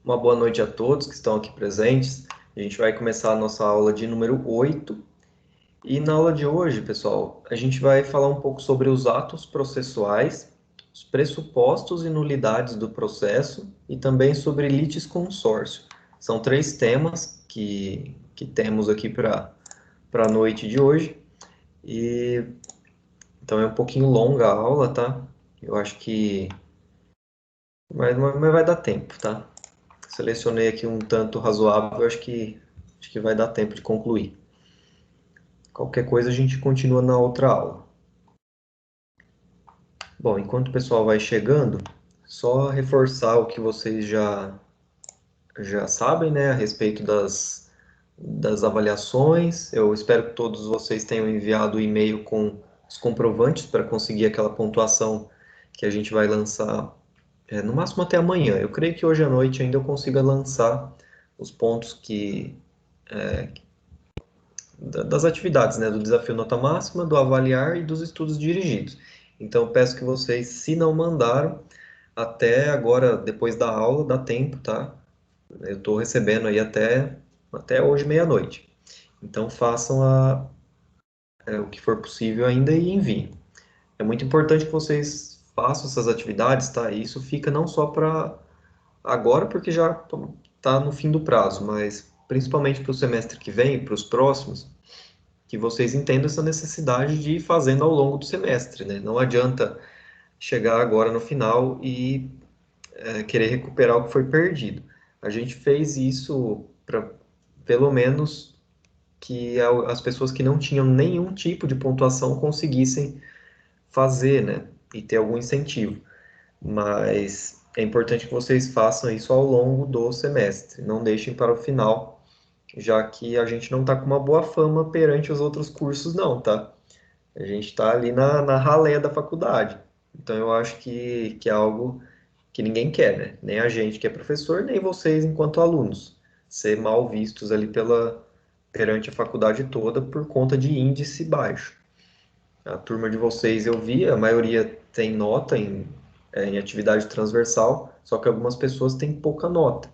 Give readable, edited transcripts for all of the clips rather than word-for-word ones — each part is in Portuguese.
Uma boa noite a todos que estão aqui presentes. A gente vai começar a nossa aula de número 8. E na aula de hoje, pessoal, a gente vai falar um pouco sobre os atos processuais, os pressupostos e nulidades do processo e também sobre litisconsórcio. São três temas que temos aqui para a noite de hoje. E então é um pouquinho longa a aula, tá? Eu acho que mas vai dar tempo, tá? Selecionei aqui um tanto razoável, acho que vai dar tempo de concluir. Qualquer coisa a gente continua na outra aula. Bom, enquanto o pessoal vai chegando, só reforçar o que vocês já sabem, né, a respeito das avaliações. Eu espero que todos vocês tenham enviado o e-mail com os comprovantes para conseguir aquela pontuação que a gente vai lançar, no máximo até amanhã. Eu creio que hoje à noite ainda eu consiga lançar os pontos das atividades, né, do desafio nota máxima, do avaliar e dos estudos dirigidos. Então, eu peço que vocês, se não mandaram, até agora, depois da aula, dá tempo, tá? Eu estou recebendo aí até hoje, meia-noite. Então, façam o que for possível ainda e enviem. É muito importante que vocês façam essas atividades, tá? E isso fica não só para agora, porque já está no fim do prazo, mas principalmente para o semestre que vem, para os próximos, que vocês entendam essa necessidade de ir fazendo ao longo do semestre, né? Não adianta chegar agora no final e querer recuperar o que foi perdido. A gente fez isso para, pelo menos, que as pessoas que não tinham nenhum tipo de pontuação conseguissem fazer, né? E ter algum incentivo. Mas é importante que vocês façam isso ao longo do semestre, não deixem para o final, já que a gente não está com uma boa fama perante os outros cursos, não, tá? A gente está ali na ralé da faculdade. Então eu acho que é algo que ninguém quer, né? Nem a gente que é professor, nem vocês enquanto alunos. Ser mal vistos ali perante a faculdade toda por conta de índice baixo. A turma de vocês eu vi, a maioria tem nota em atividade transversal, só que algumas pessoas têm pouca nota.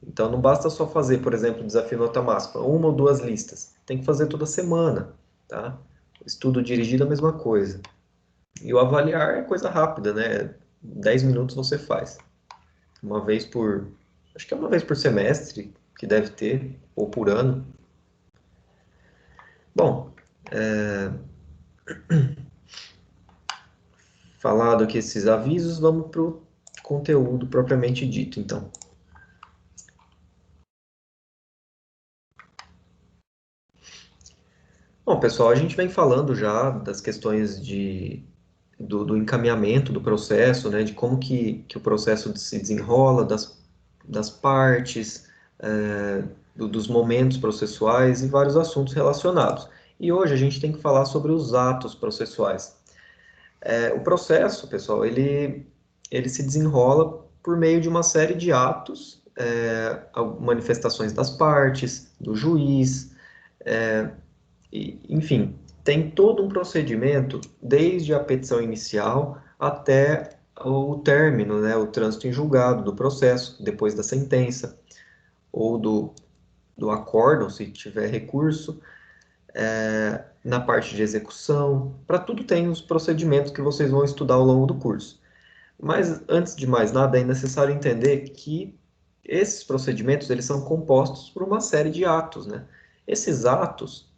Então não basta só fazer, por exemplo, desafio nota máxima, uma ou duas listas. Tem que fazer toda semana, tá? Estudo dirigido é a mesma coisa. E o avaliar é coisa rápida, né? 10 minutos você faz. Uma vez por. Acho que é uma vez por semestre que deve ter, ou por ano. Bom, falado aqui esses avisos, vamos para o conteúdo propriamente dito, então. Bom, pessoal, a gente vem falando já das questões do encaminhamento do processo, né, de como que o processo se desenrola, das partes, dos momentos processuais e vários assuntos relacionados. E hoje a gente tem que falar sobre os atos processuais. O processo, pessoal, ele se desenrola por meio de uma série de atos, manifestações das partes, do juiz, enfim, tem todo um procedimento, desde a petição inicial até o término, né, o trânsito em julgado do processo, depois da sentença, ou do acórdão, se tiver recurso, na parte de execução. Para tudo tem os procedimentos que vocês vão estudar ao longo do curso. Mas, antes de mais nada, é necessário entender que esses procedimentos eles são compostos por uma série de atos, né? Esses atos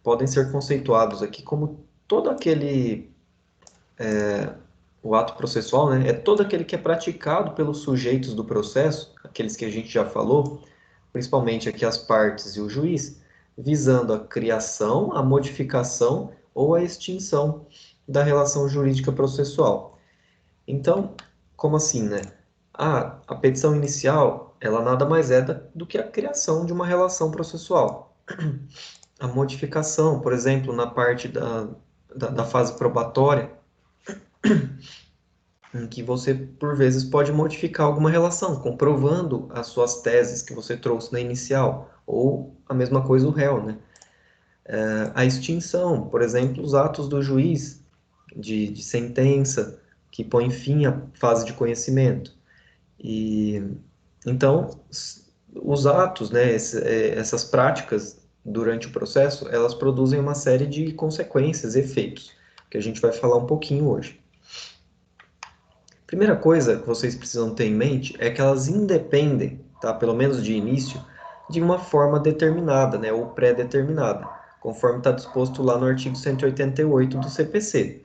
podem ser conceituados aqui como todo aquele, o ato processual, né, é todo aquele que é praticado pelos sujeitos do processo, aqueles que a gente já falou, principalmente aqui as partes e o juiz, visando a criação, a modificação ou a extinção da relação jurídica processual. Então, como assim, né? A petição inicial, ela nada mais é do que a criação de uma relação processual. A modificação, por exemplo, na parte da fase probatória, em que você, por vezes, pode modificar alguma relação, comprovando as suas teses que você trouxe na inicial, ou a mesma coisa o réu, né? A extinção, por exemplo, os atos do juiz de sentença, que põe fim à fase de conhecimento. E Então, os atos, né, essas práticas durante o processo, elas produzem uma série de consequências, efeitos, que a gente vai falar um pouquinho hoje. Primeira coisa que vocês precisam ter em mente é que elas independem, tá, pelo menos de início, de uma forma determinada, né, ou pré-determinada, conforme está disposto lá no artigo 188 do CPC.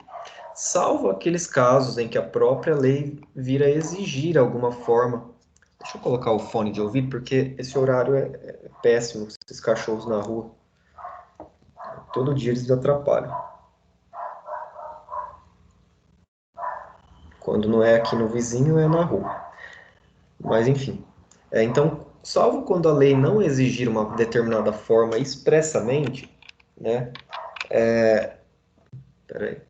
Salvo aqueles casos em que a própria lei vira exigir alguma forma. Deixa eu colocar o fone de ouvido, porque esse horário é péssimo, esses cachorros na rua. Todo dia eles atrapalham. Quando não é aqui no vizinho, é na rua. Mas enfim. Então, salvo quando a lei não exigir uma determinada forma expressamente, né? Peraí.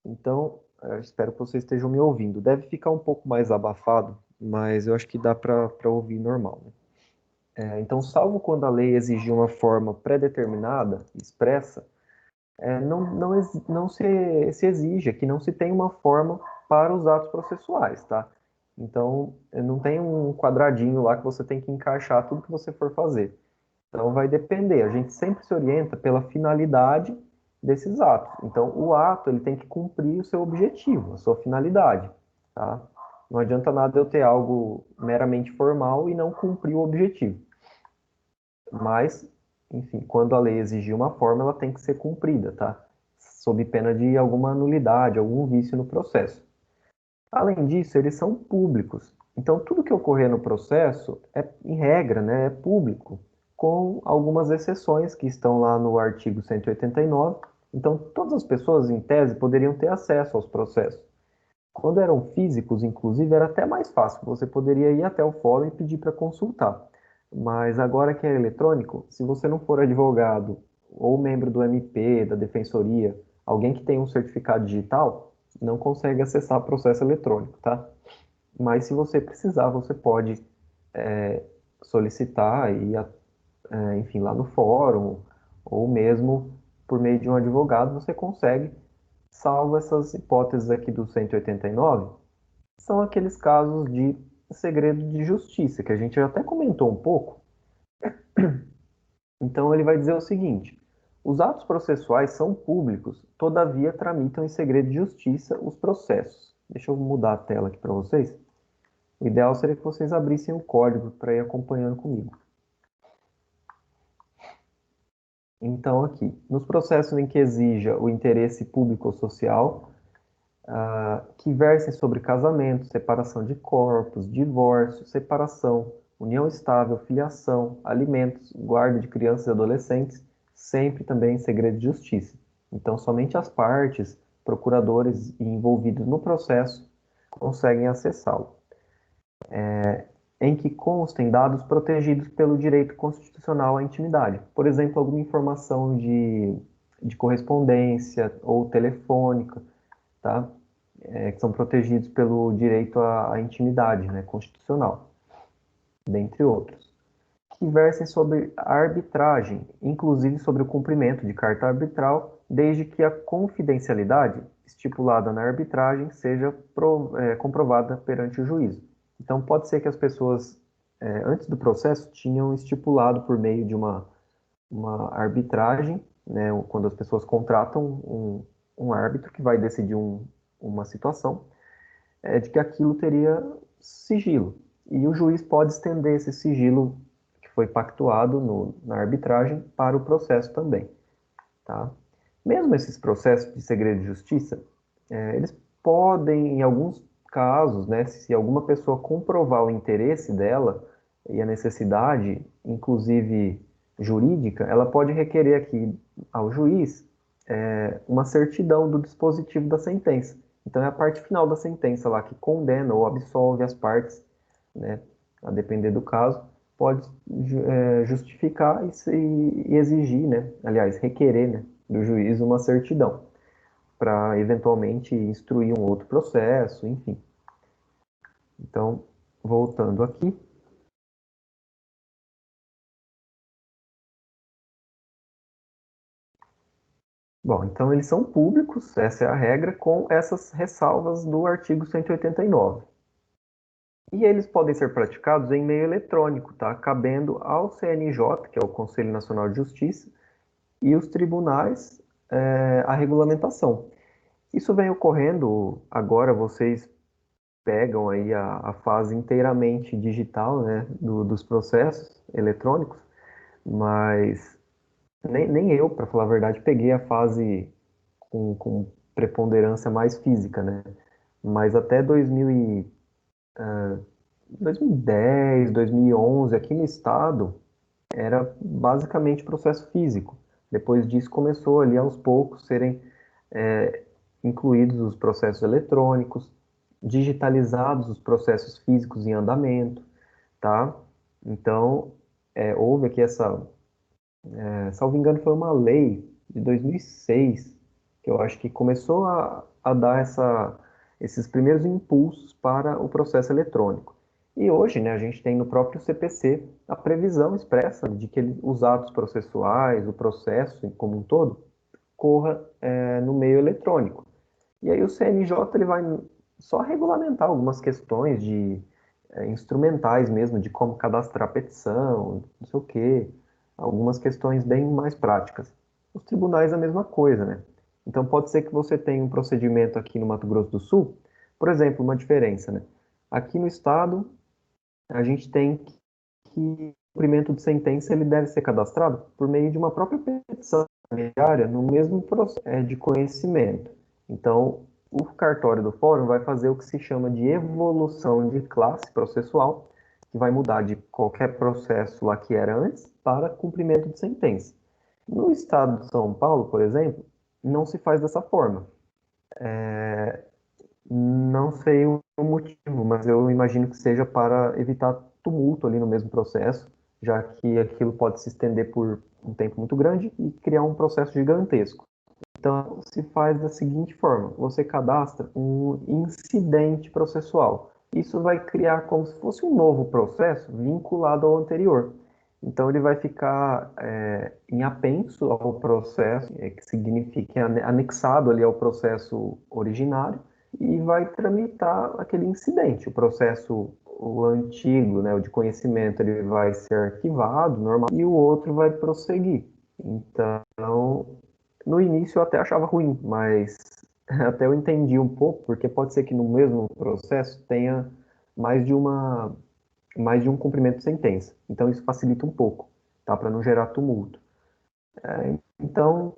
Então, eu espero que vocês estejam me ouvindo. Deve ficar um pouco mais abafado, mas eu acho que dá para ouvir normal, né? Então, salvo quando a lei exigir uma forma pré-determinada, expressa, não se exige que não se tenha uma forma para os atos processuais, tá? Então, não tem um quadradinho lá que você tem que encaixar tudo que você for fazer. Então, vai depender. A gente sempre se orienta pela finalidade desses atos. Então, o ato ele tem que cumprir o seu objetivo, a sua finalidade, tá? Não adianta nada eu ter algo meramente formal e não cumprir o objetivo. Mas, enfim, quando a lei exigir uma forma, ela tem que ser cumprida, tá? Sob pena de alguma nulidade, algum vício no processo. Além disso, eles são públicos. Então, tudo que ocorrer no processo é, em regra, né, é público, com algumas exceções que estão lá no artigo 189. Então, todas as pessoas, em tese, poderiam ter acesso aos processos. Quando eram físicos, inclusive, era até mais fácil. Você poderia ir até o fórum e pedir para consultar. Mas agora que é eletrônico, se você não for advogado ou membro do MP, da Defensoria, alguém que tem um certificado digital, não consegue acessar o processo eletrônico, tá? Mas se você precisar, você pode solicitar e, enfim, lá no fórum, ou mesmo por meio de um advogado, você consegue, salvo essas hipóteses aqui do 189, são aqueles casos de segredo de justiça, que a gente já até comentou um pouco. Então, ele vai dizer o seguinte: os atos processuais são públicos, todavia tramitam em segredo de justiça os processos. Deixa eu mudar a tela aqui para vocês. O ideal seria que vocês abrissem o código para ir acompanhando comigo. Então, aqui, nos processos em que exija o interesse público ou social, que versem sobre casamento, separação de corpos, divórcio, separação, união estável, filiação, alimentos, guarda de crianças e adolescentes, sempre também em segredo de justiça. Então, somente as partes, procuradores e envolvidos no processo conseguem acessá-lo. Em que constem dados protegidos pelo direito constitucional à intimidade. Por exemplo, alguma informação de correspondência ou telefônica, tá? Que são protegidos pelo direito à intimidade, né, constitucional, dentre outros, que versem sobre a arbitragem, inclusive sobre o cumprimento de carta arbitral, desde que a confidencialidade estipulada na arbitragem seja comprovada perante o juízo. Então, pode ser que as pessoas, antes do processo, tinham estipulado por meio de uma arbitragem, né, quando as pessoas contratam um árbitro que vai decidir uma situação, de que aquilo teria sigilo. E o juiz pode estender esse sigilo que foi pactuado na arbitragem para o processo também. Tá? Mesmo esses processos de segredo de justiça, eles podem, em alguns casos, né, se alguma pessoa comprovar o interesse dela e a necessidade, inclusive jurídica, ela pode requerer aqui ao juiz uma certidão do dispositivo da sentença. Então é a parte final da sentença lá que condena ou absolve as partes, né, a depender do caso, pode justificar e exigir, né, aliás, requerer, né, do juiz uma certidão para eventualmente instruir um outro processo, enfim. Então, voltando aqui, Bom, então eles são públicos, essa é a regra, com essas ressalvas do artigo 189. E eles podem ser praticados em meio eletrônico, tá? Cabendo ao CNJ, que é o Conselho Nacional de Justiça, e os tribunais, a regulamentação. Isso vem ocorrendo agora, vocês pegam aí a fase inteiramente digital, né, dos processos eletrônicos, mas nem eu, para falar a verdade, peguei a fase com preponderância mais física, né? Mas até 2010, 2011, aqui no estado, era basicamente processo físico. Depois disso começou ali aos poucos serem é, incluídos os processos eletrônicos, digitalizados os processos físicos em andamento, tá? Então, houve aqui salvo engano, foi uma lei de 2006 que eu acho que começou a dar esses primeiros impulsos para o processo eletrônico. E hoje, né, a gente tem no próprio CPC a previsão expressa de que os atos processuais, o processo como um todo, corra no meio eletrônico. E aí o CNJ ele vai só regulamentar algumas questões de instrumentais mesmo, de como cadastrar a petição, não sei o quê, algumas questões bem mais práticas. Os tribunais a mesma coisa, né? Então pode ser que você tenha um procedimento aqui no Mato Grosso do Sul, por exemplo, uma diferença, né? Aqui no estado, a gente tem que o cumprimento de sentença ele deve ser cadastrado por meio de uma própria petição diária no mesmo processo de conhecimento. Então, o cartório do fórum vai fazer o que se chama de evolução de classe processual, que vai mudar de qualquer processo lá que era antes para cumprimento de sentença. No estado de São Paulo, por exemplo, não se faz dessa forma. Não sei o motivo, mas eu imagino que seja para evitar tumulto ali no mesmo processo, já que aquilo pode se estender por um tempo muito grande e criar um processo gigantesco. Então, se faz da seguinte forma: você cadastra um incidente processual. Isso vai criar como se fosse um novo processo vinculado ao anterior. Então, ele vai ficar em apenso ao processo, que significa anexado ali ao processo originário, e vai tramitar aquele incidente. O processo, o antigo, né, o de conhecimento, ele vai ser arquivado, normal, e o outro vai prosseguir. Então, no início eu até achava ruim, mas até eu entendi um pouco, porque pode ser que no mesmo processo tenha mais de uma, mais de um cumprimento de sentença. Então isso facilita um pouco, tá? Para não gerar tumulto. Então,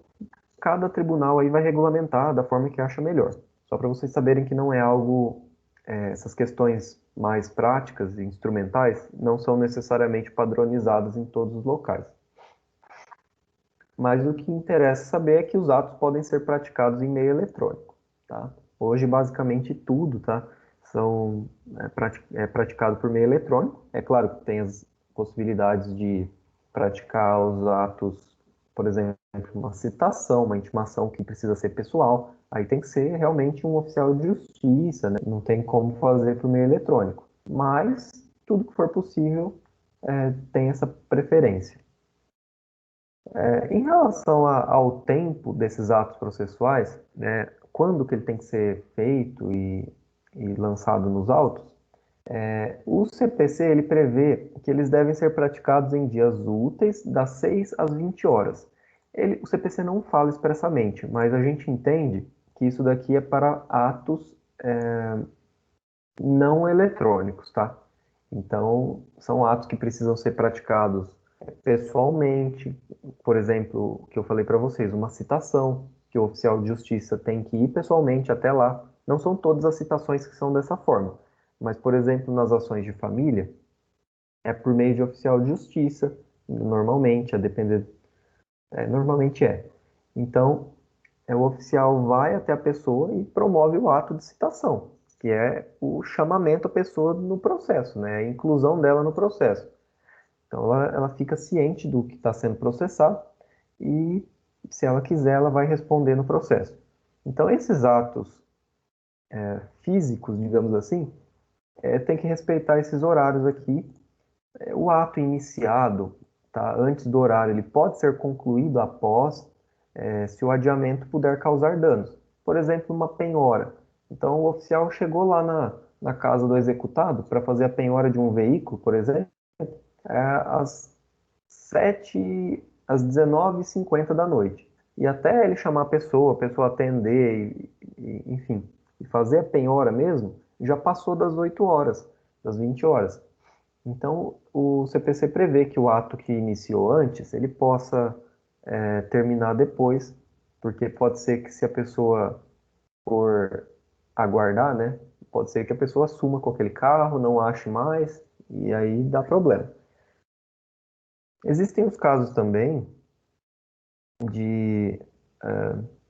cada tribunal aí vai regulamentar da forma que acha melhor. Só para vocês saberem que não é algo, essas questões mais práticas e instrumentais não são necessariamente padronizadas em todos os locais. Mas o que interessa saber é que os atos podem ser praticados em meio eletrônico, tá? Hoje, basicamente, tudo, tá? É praticado por meio eletrônico. É claro que tem as possibilidades de praticar os atos, por exemplo, uma citação, uma intimação que precisa ser pessoal. Aí tem que ser realmente um oficial de justiça, né? Não tem como fazer por meio eletrônico. Mas tudo que for possível tem essa preferência. Em relação ao tempo desses atos processuais, né, quando que ele tem que ser feito e lançado nos autos, o CPC ele prevê que eles devem ser praticados em dias úteis, das 6 às 20 horas. O CPC não fala expressamente, mas a gente entende que isso daqui é para atos não eletrônicos, tá? Então, são atos que precisam ser praticados pessoalmente. Por exemplo, o que eu falei para vocês, uma citação, que o oficial de justiça tem que ir pessoalmente até lá. Não são todas as citações que são dessa forma, mas, por exemplo, nas ações de família, é por meio de oficial de justiça, normalmente, a depender, normalmente é. Então, o oficial vai até a pessoa e promove o ato de citação, que é o chamamento à pessoa no processo, né? A inclusão dela no processo. Então, ela fica ciente do que está sendo processado e, se ela quiser, ela vai responder no processo. Então, esses atos físicos, digamos assim, tem que respeitar esses horários aqui. O ato iniciado, tá, antes do horário, ele pode ser concluído após. se o adiamento puder causar danos. Por exemplo, uma penhora. Então, o oficial chegou lá na casa do executado para fazer a penhora de um veículo, por exemplo, às 7, às 19h50 da noite. E até ele chamar a pessoa atender, enfim, e fazer a penhora mesmo, já passou das 8 horas, das 20 horas. Então, o CPC prevê que o ato que iniciou antes, ele possa terminar depois, porque pode ser que se a pessoa for aguardar, né, pode ser que a pessoa suma com aquele carro, não ache mais, e aí dá problema. Existem os casos também de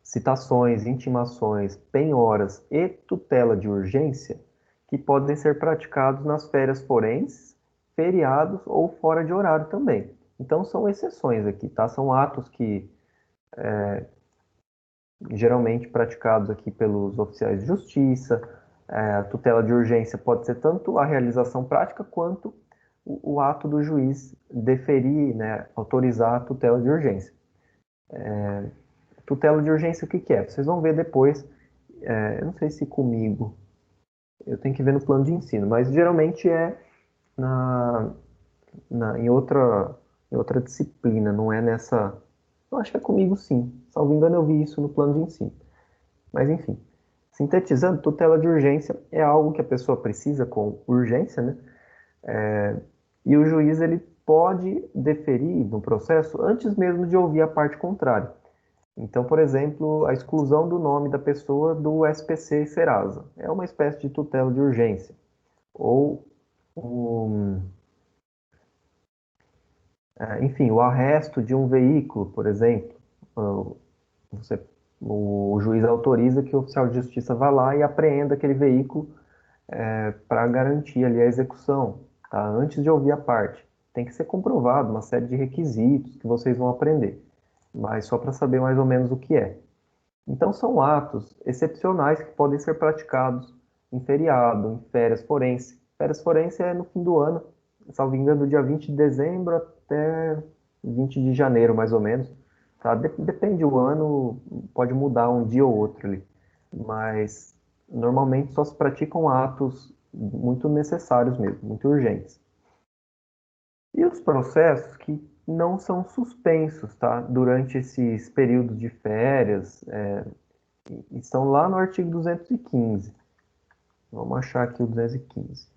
citações, intimações, penhoras e tutela de urgência que podem ser praticados nas férias forenses, feriados ou fora de horário também. Então são exceções aqui, tá? São atos que geralmente praticados aqui pelos oficiais de justiça. A tutela de urgência pode ser tanto a realização prática quanto o ato do juiz deferir, né, autorizar a tutela de urgência. Tutela de urgência, o que que é? Vocês vão ver depois, eu não sei se comigo, eu tenho que ver no plano de ensino, mas geralmente é na, em outra disciplina, não é nessa. Eu acho que é comigo sim. Salvo engano, eu vi isso no plano de ensino. Mas enfim, sintetizando, tutela de urgência é algo que a pessoa precisa com urgência, né? E o juiz ele pode deferir no processo antes mesmo de ouvir a parte contrária. Então, por exemplo, a exclusão do nome da pessoa do SPC e Serasa é uma espécie de tutela de urgência. Ou, um, enfim, o arresto de um veículo, por exemplo. Você, o juiz autoriza que o oficial de justiça vá lá e apreenda aquele veículo para garantir ali a execução, tá? Antes de ouvir a parte. Tem que ser comprovado uma série de requisitos que vocês vão aprender, mas só para saber mais ou menos o que é. Então, são atos excepcionais que podem ser praticados em feriado, em férias forense. Férias forense é no fim do ano, salvo engano, do dia 20 de dezembro até 20 de janeiro, mais ou menos. Tá? Depende do ano, pode mudar um dia ou outro ali. Mas, normalmente, só se praticam atos muito necessários mesmo, muito urgentes. E os processos que não são suspensos, tá? Durante esses períodos de férias, estão lá no artigo 215. Vamos achar aqui o 215.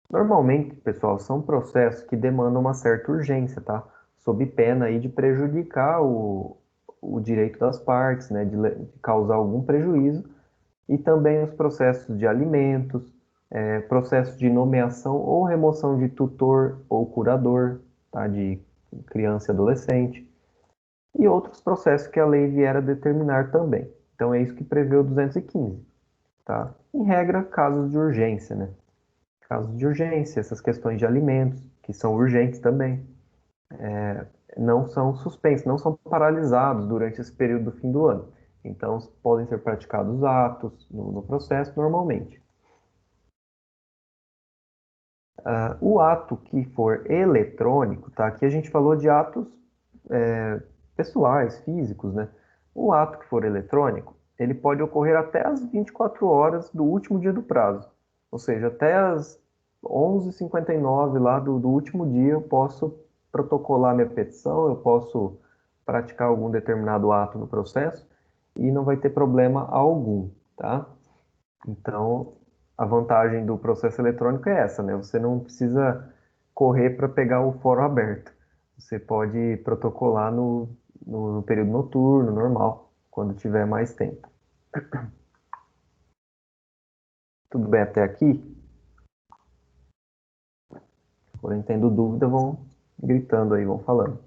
Normalmente, pessoal, são processos que demandam uma certa urgência, tá? Sob pena aí de prejudicar o direito das partes, né? De causar algum prejuízo. E também os processos de alimentos, processos de nomeação ou remoção de tutor ou curador, tá? De criança e adolescente. E outros processos que a lei vier a determinar também. Então é isso que prevê o 215. Tá? Em regra, casos de urgência, né? Casos de urgência, essas questões de alimentos, que são urgentes também, não são suspensos, não são paralisados durante esse período do fim do ano. Então, podem ser praticados atos no processo normalmente. O ato que for eletrônico, tá? Aqui a gente falou de atos pessoais, físicos, né? O ato que for eletrônico, ele pode ocorrer até as 24 horas do último dia do prazo. Ou seja, até as 11h59 lá do último dia eu posso protocolar minha petição, eu posso praticar algum determinado ato no processo e não vai ter problema algum, tá? Então, a vantagem do processo eletrônico é essa, né? Você não precisa correr para pegar o fórum aberto. Você pode protocolar no período noturno, normal, quando tiver mais tempo. Tudo bem até aqui? Porém, tendo dúvida, vão gritando aí, vão falando.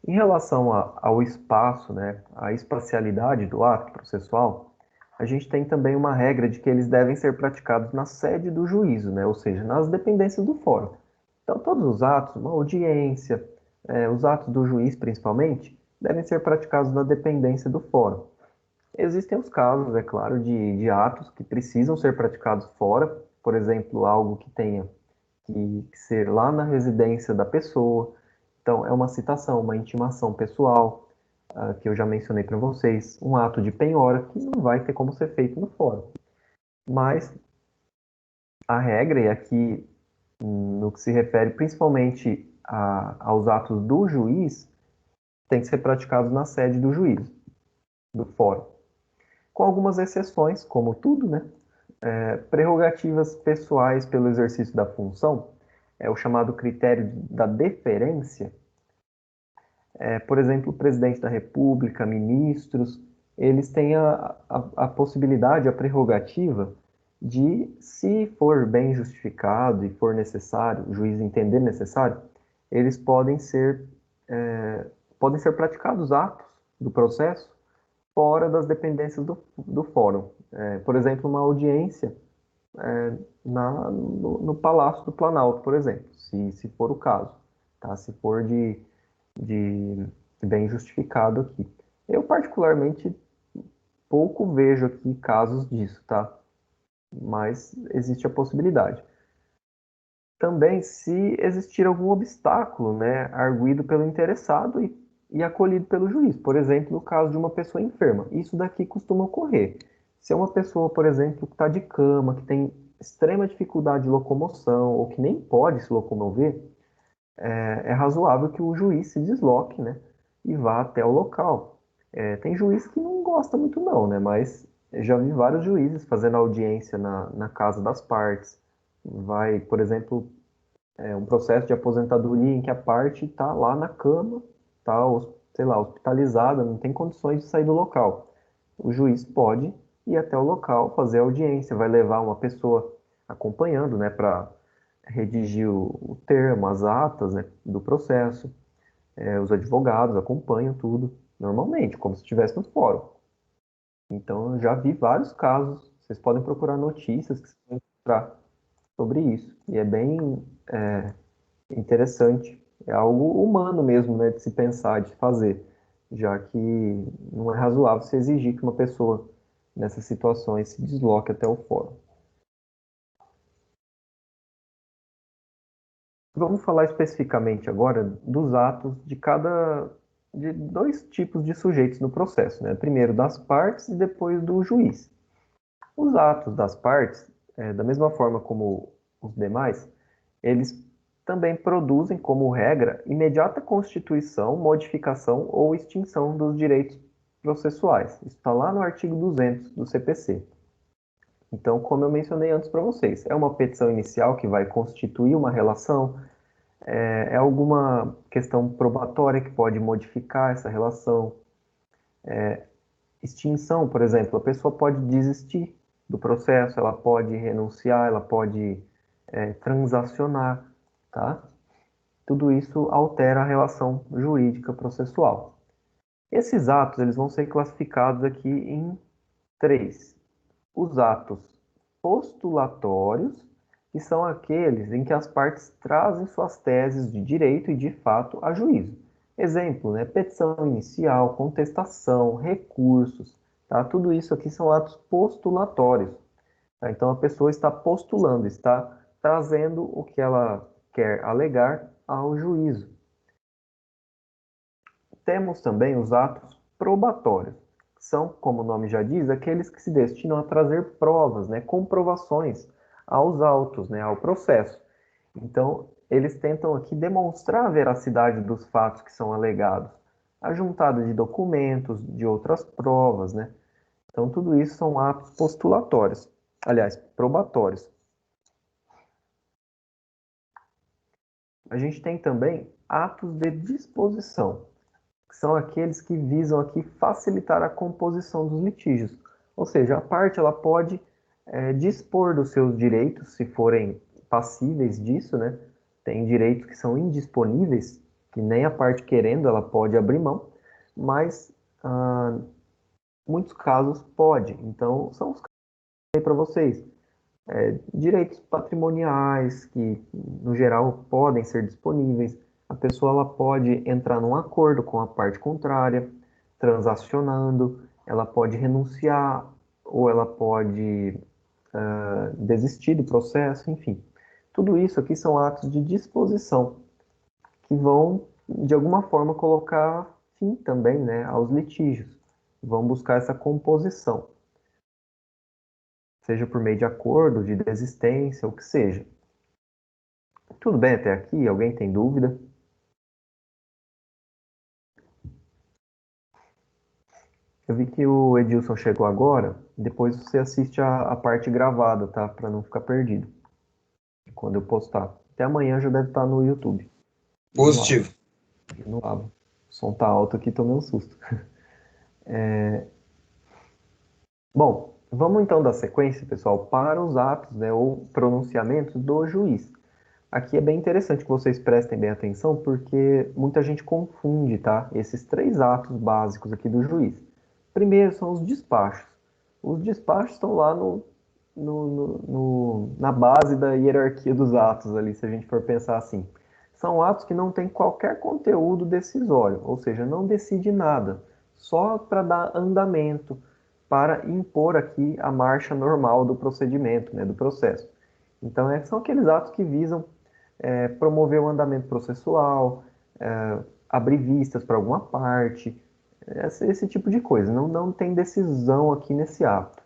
Em relação ao espaço, né, à espacialidade do ato processual, a gente tem também uma regra de que eles devem ser praticados na sede do juízo, né, ou seja, nas dependências do fórum. Então, todos os atos, uma audiência, os atos do juiz principalmente, devem ser praticados na dependência do fórum. Existem os casos, é claro, de atos que precisam ser praticados fora, por exemplo, algo que tenha que ser lá na residência da pessoa. Então, é uma citação, uma intimação pessoal, que eu já mencionei para vocês, um ato de penhora que não vai ter como ser feito no fórum. Mas a regra, e aqui no que se refere principalmente aos atos do juiz, tem que ser praticados na sede do juiz, do fórum. Com algumas exceções, como tudo, né? Prerrogativas pessoais pelo exercício da função, é o chamado critério da deferência. Por exemplo, o presidente da República, ministros, eles têm a possibilidade, a prerrogativa de, se for bem justificado e for necessário, o juiz entender necessário, eles podem ser praticados atos do processo fora das dependências do fórum. Por exemplo, uma audiência no Palácio do Planalto, por exemplo, se for o caso, tá? Se for de bem justificado aqui. Eu, particularmente, pouco vejo aqui casos disso, tá? Mas existe a possibilidade. Também, se existir algum obstáculo, né, arguido pelo interessado e acolhido pelo juiz. Por exemplo, no caso de uma pessoa enferma. Isso daqui costuma ocorrer. Se é uma pessoa, por exemplo, que está de cama, que tem extrema dificuldade de locomoção ou que nem pode se locomover, é razoável que o juiz se desloque, né, e vá até o local. Tem juiz que não gosta muito não, né, mas já vi vários juízes fazendo audiência na casa das partes. Vai, por exemplo, um processo de aposentadoria em que a parte está lá na cama, está, sei lá, hospitalizada, não tem condições de sair do local. O juiz pode ir até o local, fazer a audiência, vai levar uma pessoa acompanhando, né, para redigir o termo, as atas, né, do processo. Os advogados acompanham tudo, normalmente, como se estivesse no fórum. Então, eu já vi vários casos, vocês podem procurar notícias que vocês vão encontrar sobre isso. E é bem interessante. É algo humano mesmo, né, de se pensar, de fazer, já que não é razoável se exigir que uma pessoa nessas situações se desloque até o fórum. Vamos falar especificamente agora dos atos de dois tipos de sujeitos no processo, né? Primeiro das partes e depois do juiz. Os atos das partes, da mesma forma como os demais, eles também produzem, como regra, imediata constituição, modificação ou extinção dos direitos processuais. Isso está lá no artigo 200 do CPC. Então, como eu mencionei antes para vocês, é uma petição inicial que vai constituir uma relação, é alguma questão probatória que pode modificar essa relação. Extinção, por exemplo, a pessoa pode desistir do processo, ela pode renunciar, ela pode transacionar, tá? Tudo isso altera a relação jurídica processual. Esses atos eles vão ser classificados aqui em três. Os atos postulatórios, que são aqueles em que as partes trazem suas teses de direito e de fato a juízo. Exemplo, né? Petição inicial, contestação, recursos, tá? Tudo isso aqui são atos postulatórios. Tá? Então a pessoa está postulando, está trazendo o que ela quer alegar ao juízo. Temos também os atos probatórios, que são, como o nome já diz, aqueles que se destinam a trazer provas, né, comprovações aos autos, né, ao processo. Então, eles tentam aqui demonstrar a veracidade dos fatos que são alegados, a juntada de documentos, de outras provas, né? Então, tudo isso são atos postulatórios, aliás, probatórios. A gente tem também atos de disposição, que são aqueles que visam aqui facilitar a composição dos litígios. Ou seja, a parte ela pode dispor dos seus direitos, se forem passíveis disso, né? Tem direitos que são indisponíveis, que nem a parte querendo ela pode abrir mão, mas muitos casos pode. Então, são os casos aí para vocês. Direitos patrimoniais, que no geral podem ser disponíveis. A pessoa ela pode entrar num acordo com a parte contrária, transacionando, ela pode renunciar ou ela pode desistir do processo, enfim. Tudo isso aqui são atos de disposição que vão de alguma forma, colocar fim também, né, aos litígios. Vão buscar essa composição, seja por meio de acordo, de desistência, o que seja. Tudo bem até aqui? Alguém tem dúvida? Eu vi que o Edilson chegou agora. Depois você assiste a parte gravada, tá? Para não ficar perdido. Quando eu postar. Até amanhã já deve estar no YouTube. E no Aba. Positivo. E no Aba. O som tá alto aqui, tomei um susto. Bom, vamos então dar sequência, pessoal, para os atos, né, ou pronunciamentos do juiz. Aqui é bem interessante que vocês prestem bem atenção, porque muita gente confunde, tá? Esses três atos básicos aqui do juiz. Primeiro são os despachos. Os despachos estão lá na base da hierarquia dos atos ali, se a gente for pensar assim. São atos que não têm qualquer conteúdo decisório, ou seja, não decide nada, só para dar andamento, para impor aqui a marcha normal do procedimento, né, do processo. Então, são aqueles atos que visam promover o andamento processual, abrir vistas para alguma parte, esse tipo de coisa. Não tem decisão aqui nesse ato.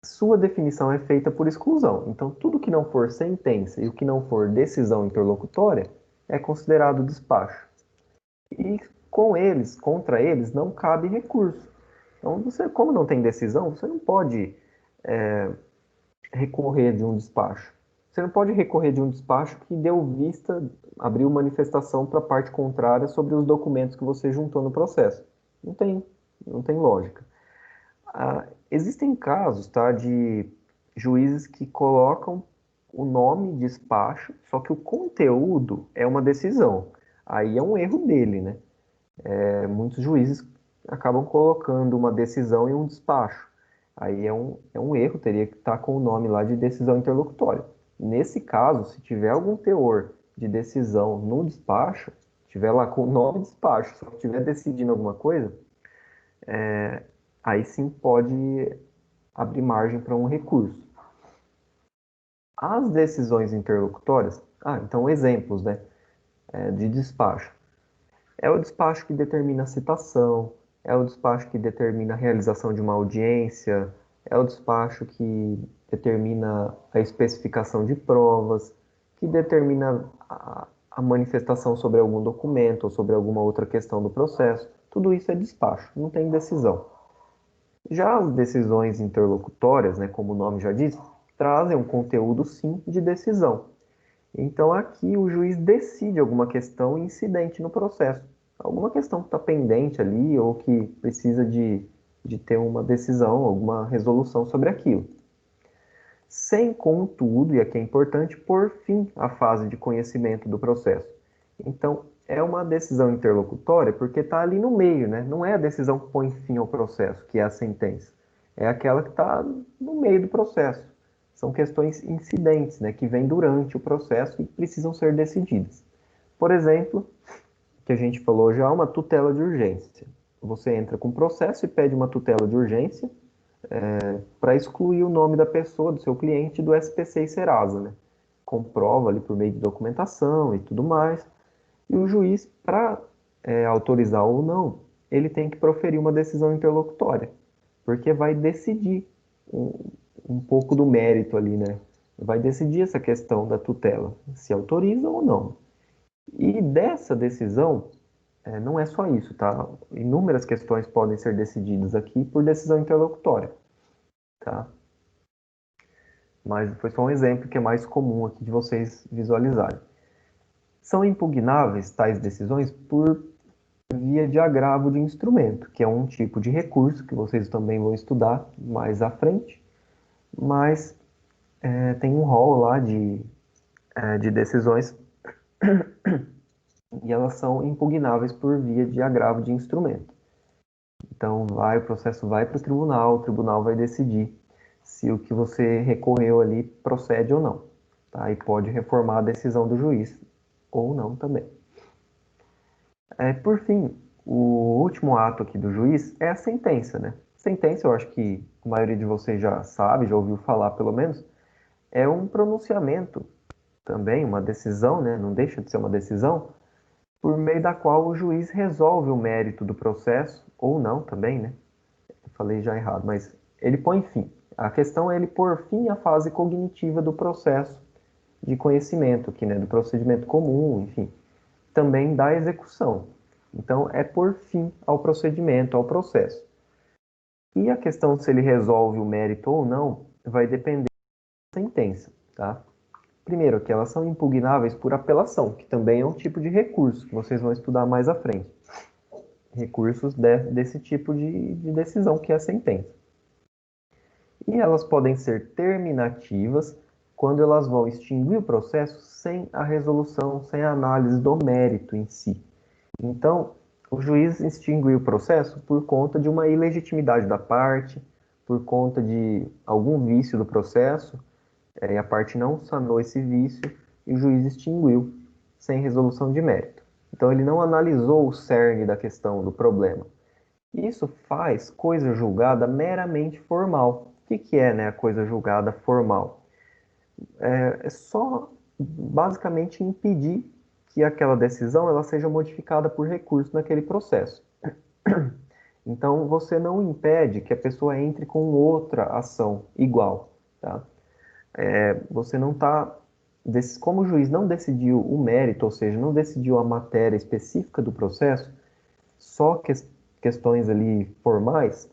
Sua definição é feita por exclusão. Então, tudo que não for sentença e o que não for decisão interlocutória é considerado despacho. E com eles, contra eles, não cabe recurso. Então, você, como não tem decisão, você não pode recorrer de um despacho. Você não pode recorrer de um despacho que deu vista, abriu manifestação para a parte contrária sobre os documentos que você juntou no processo. Não tem lógica. Existem casos, tá, de juízes que colocam o nome despacho, só que o conteúdo é uma decisão. Aí é um erro dele, né? Muitos juízes acabam colocando uma decisão em um despacho. Aí é um erro, teria que estar com o nome lá de decisão interlocutória. Nesse caso, se tiver algum teor de decisão no despacho, tiver lá com o nome despacho, só estiver decidindo alguma coisa, aí sim pode abrir margem para um recurso. As decisões interlocutórias, então exemplos, né, de despacho. É o despacho que determina a citação, é o despacho que determina a realização de uma audiência, é o despacho que determina a especificação de provas, que determina a manifestação sobre algum documento ou sobre alguma outra questão do processo. Tudo isso é despacho, não tem decisão. Já as decisões interlocutórias, né, como o nome já diz, trazem um conteúdo sim de decisão. Então aqui o juiz decide alguma questão incidente no processo. Alguma questão que está pendente ali ou que precisa de ter uma decisão, alguma resolução sobre aquilo. Sem, contudo, e aqui é importante, por fim a fase de conhecimento do processo. Então, é uma decisão interlocutória porque está ali no meio, né? Não é a decisão que põe fim ao processo, que é a sentença. É aquela que está no meio do processo. São questões incidentes, né? Que vêm durante o processo e precisam ser decididas. Por exemplo, que a gente falou já, uma tutela de urgência. Você entra com processo e pede uma tutela de urgência para excluir o nome da pessoa, do seu cliente, do SPC e Serasa, né? Comprova ali por meio de documentação e tudo mais. E o juiz, para autorizar ou não, ele tem que proferir uma decisão interlocutória, porque vai decidir um pouco do mérito ali, né? Vai decidir essa questão da tutela, se autoriza ou não. E dessa decisão, não é só isso, tá? Inúmeras questões podem ser decididas aqui por decisão interlocutória, tá? Mas foi só um exemplo que é mais comum aqui de vocês visualizarem. São impugnáveis tais decisões por via de agravo de instrumento, que é um tipo de recurso que vocês também vão estudar mais à frente, mas tem um rol lá de decisões e elas são impugnáveis por via de agravo de instrumento. Então, o processo vai para o tribunal vai decidir se o que você recorreu ali procede ou não. Tá? E pode reformar a decisão do juiz, ou não também. Por fim, o último ato aqui do juiz é a sentença, né? Sentença, eu acho que a maioria de vocês já sabe, já ouviu falar pelo menos, é um pronunciamento também, uma decisão, né? Não deixa de ser uma decisão, por meio da qual o juiz resolve o mérito do processo, ou não também, né? Eu falei já errado, mas ele põe fim. A questão é ele pôr fim à fase cognitiva do processo de conhecimento, aqui, né, do procedimento comum, enfim, também da execução. Então, é pôr fim ao procedimento, ao processo. E a questão se ele resolve o mérito ou não vai depender da sentença, tá? Primeiro, que elas são impugnáveis por apelação, que também é um tipo de recurso que vocês vão estudar mais à frente. Recursos desse tipo de decisão, que é a sentença. E elas podem ser terminativas quando elas vão extinguir o processo sem a resolução, sem a análise do mérito em si. Então, o juiz extinguiu o processo por conta de uma ilegitimidade da parte, por conta de algum vício do processo, e a parte não sanou esse vício e o juiz extinguiu sem resolução de mérito. Então, ele não analisou o cerne da questão, do problema. Isso faz coisa julgada meramente formal. O que é, né, a coisa julgada formal? É só basicamente impedir que aquela decisão ela seja modificada por recurso naquele processo. Então, você não impede que a pessoa entre com outra ação igual, tá? Você não está... Como o juiz não decidiu o mérito, ou seja, não decidiu a matéria específica do processo, só questões ali formais,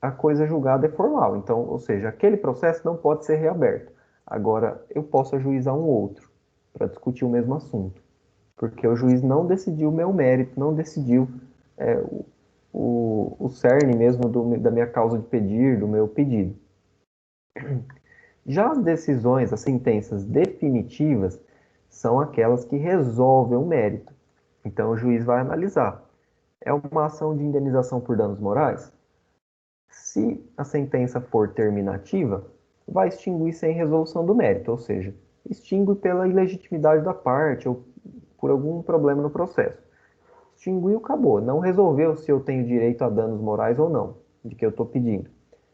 a coisa julgada é formal. Então, ou seja, aquele processo não pode ser reaberto. Agora, eu posso ajuizar um outro para discutir o mesmo assunto, porque o juiz não decidiu o meu mérito, não decidiu é, o cerne mesmo da minha causa de pedir, do meu pedido. Já as decisões, as sentenças definitivas, são aquelas que resolvem o mérito. Então, o juiz vai analisar. É uma ação de indenização por danos morais? Se a sentença for terminativa, vai extinguir sem resolução do mérito, ou seja, extingue pela ilegitimidade da parte ou por algum problema no processo. Extinguiu, acabou. Não resolveu se eu tenho direito a danos morais ou não, de que eu estou pedindo.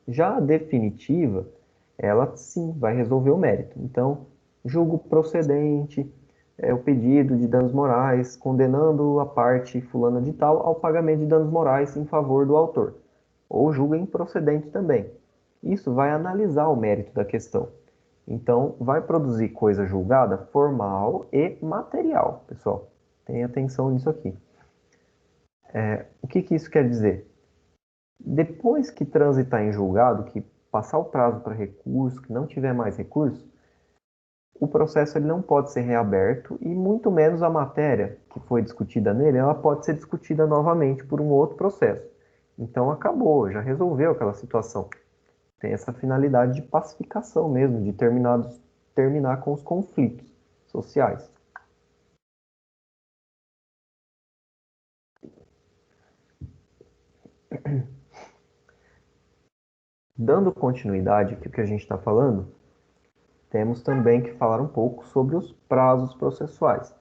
Já a definitiva, ela sim vai resolver o mérito. Então, julgo procedente o pedido de danos morais, condenando a parte fulana de tal ao pagamento de danos morais em favor do autor, ou julga improcedente também. Isso vai analisar o mérito da questão. Então, vai produzir coisa julgada formal e material, pessoal. Tenha atenção nisso aqui. O que isso quer dizer? Depois que transitar em julgado, que passar o prazo para recurso, que não tiver mais recurso, o processo ele não pode ser reaberto e muito menos a matéria que foi discutida nele, ela pode ser discutida novamente por um outro processo. Então acabou, já resolveu aquela situação. Tem essa finalidade de pacificação mesmo, de terminar com os conflitos sociais. Dando continuidade ao que a gente está falando, temos também que falar um pouco sobre os prazos processuais.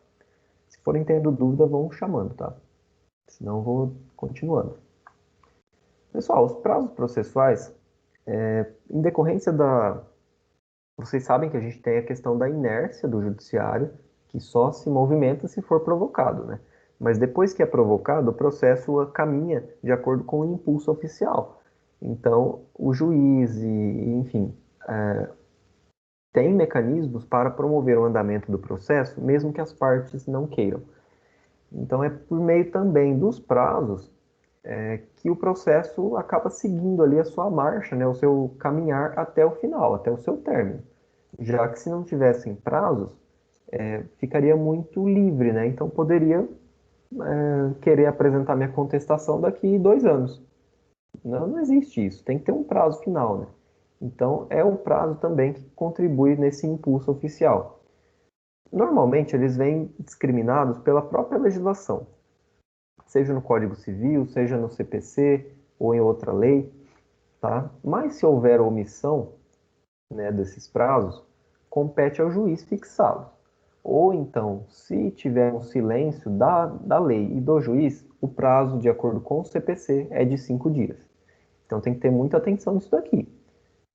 Se forem tendo dúvida, vão chamando, tá? Senão vou continuando. Pessoal, os prazos processuais, em decorrência da... Vocês sabem que a gente tem a questão da inércia do judiciário, que só se movimenta se for provocado, né? Mas depois que é provocado, o processo caminha de acordo com o impulso oficial. Então, o juiz enfim, tem mecanismos para promover o andamento do processo, mesmo que as partes não queiram. Então, é por meio também dos prazos que o processo acaba seguindo ali a sua marcha, né, o seu caminhar até o final, até o seu término. Já que se não tivessem prazos, ficaria muito livre, né? Então poderia querer apresentar minha contestação daqui 2 anos. Não, não existe isso, tem que ter um prazo final, né? Então é o prazo também que contribui nesse impulso oficial. Normalmente eles vêm discriminados pela própria legislação, seja no Código Civil, seja no CPC ou em outra lei, tá? Mas se houver omissão, né, desses prazos, compete ao juiz fixá-los. Ou então, se tiver um silêncio da lei e do juiz, o prazo, de acordo com o CPC, é de 5 dias. Então tem que ter muita atenção nisso daqui.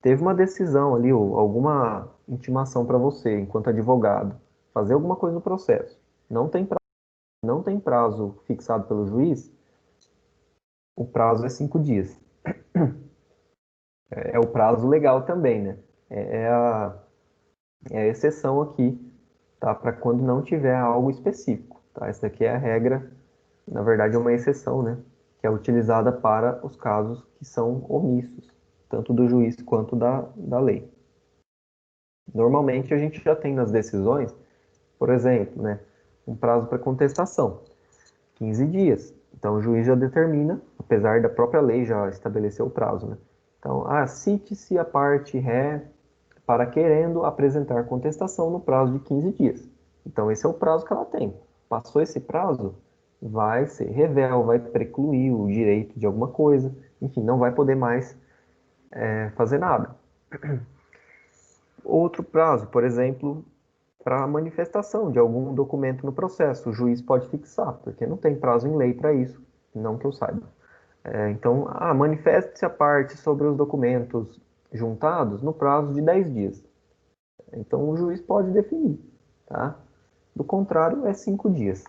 Teve uma decisão ali, ou alguma intimação para você, enquanto advogado, fazer alguma coisa no processo. Não tem prazo. não tem prazo fixado pelo juiz, o prazo é 5 dias. É o prazo legal também, né? É a exceção aqui, tá? Para quando não tiver algo específico, tá? Essa daqui é a regra, na verdade é uma exceção, né? Que é utilizada para os casos que são omissos, tanto do juiz quanto da lei. Normalmente a gente já tem nas decisões, por exemplo, né, um prazo para contestação, 15 dias. Então o juiz já determina, apesar da própria lei já estabelecer o prazo, né? Então, cite-se a parte ré para querendo apresentar contestação no prazo de 15 dias. Então esse é o prazo que ela tem. Passou esse prazo, vai ser revel, vai precluir o direito de alguma coisa, enfim, não vai poder mais fazer nada. Outro prazo, por exemplo, para manifestação de algum documento no processo, o juiz pode fixar, porque não tem prazo em lei para isso, não que eu saiba. Então, manifeste-se a parte sobre os documentos juntados no prazo de 10 dias. Então, o juiz pode definir, tá? Do contrário, é 5 dias.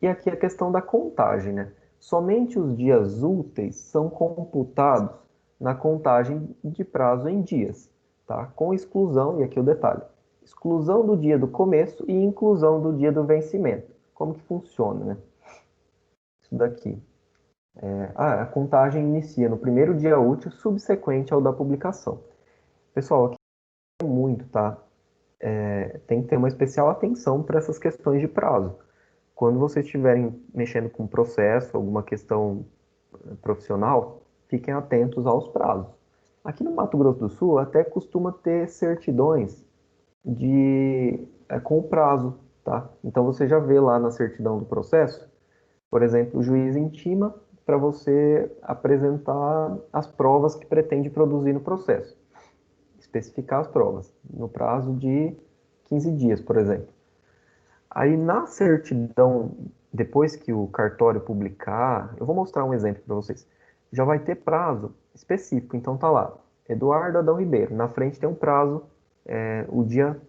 E aqui a questão da contagem, né? Somente os dias úteis são computados na contagem de prazo em dias, tá? Com exclusão, e aqui o detalhe, exclusão do dia do começo e inclusão do dia do vencimento. Como que funciona, né? Isso daqui. A contagem inicia no primeiro dia útil subsequente ao da publicação. Pessoal, aqui é muito, tá? Tem que ter uma especial atenção para essas questões de prazo. Quando vocês estiverem mexendo com processo, alguma questão profissional, fiquem atentos aos prazos. Aqui no Mato Grosso do Sul, até costuma ter certidões com o prazo, tá? Então você já vê lá na certidão do processo, por exemplo, o juiz intima para você apresentar as provas que pretende produzir no processo, especificar as provas, no prazo de 15 dias, por exemplo. Aí na certidão, depois que o cartório publicar, eu vou mostrar um exemplo para vocês. Já vai ter prazo específico. Então tá lá, Eduardo Adão Ribeiro. Na frente tem um prazo, o dia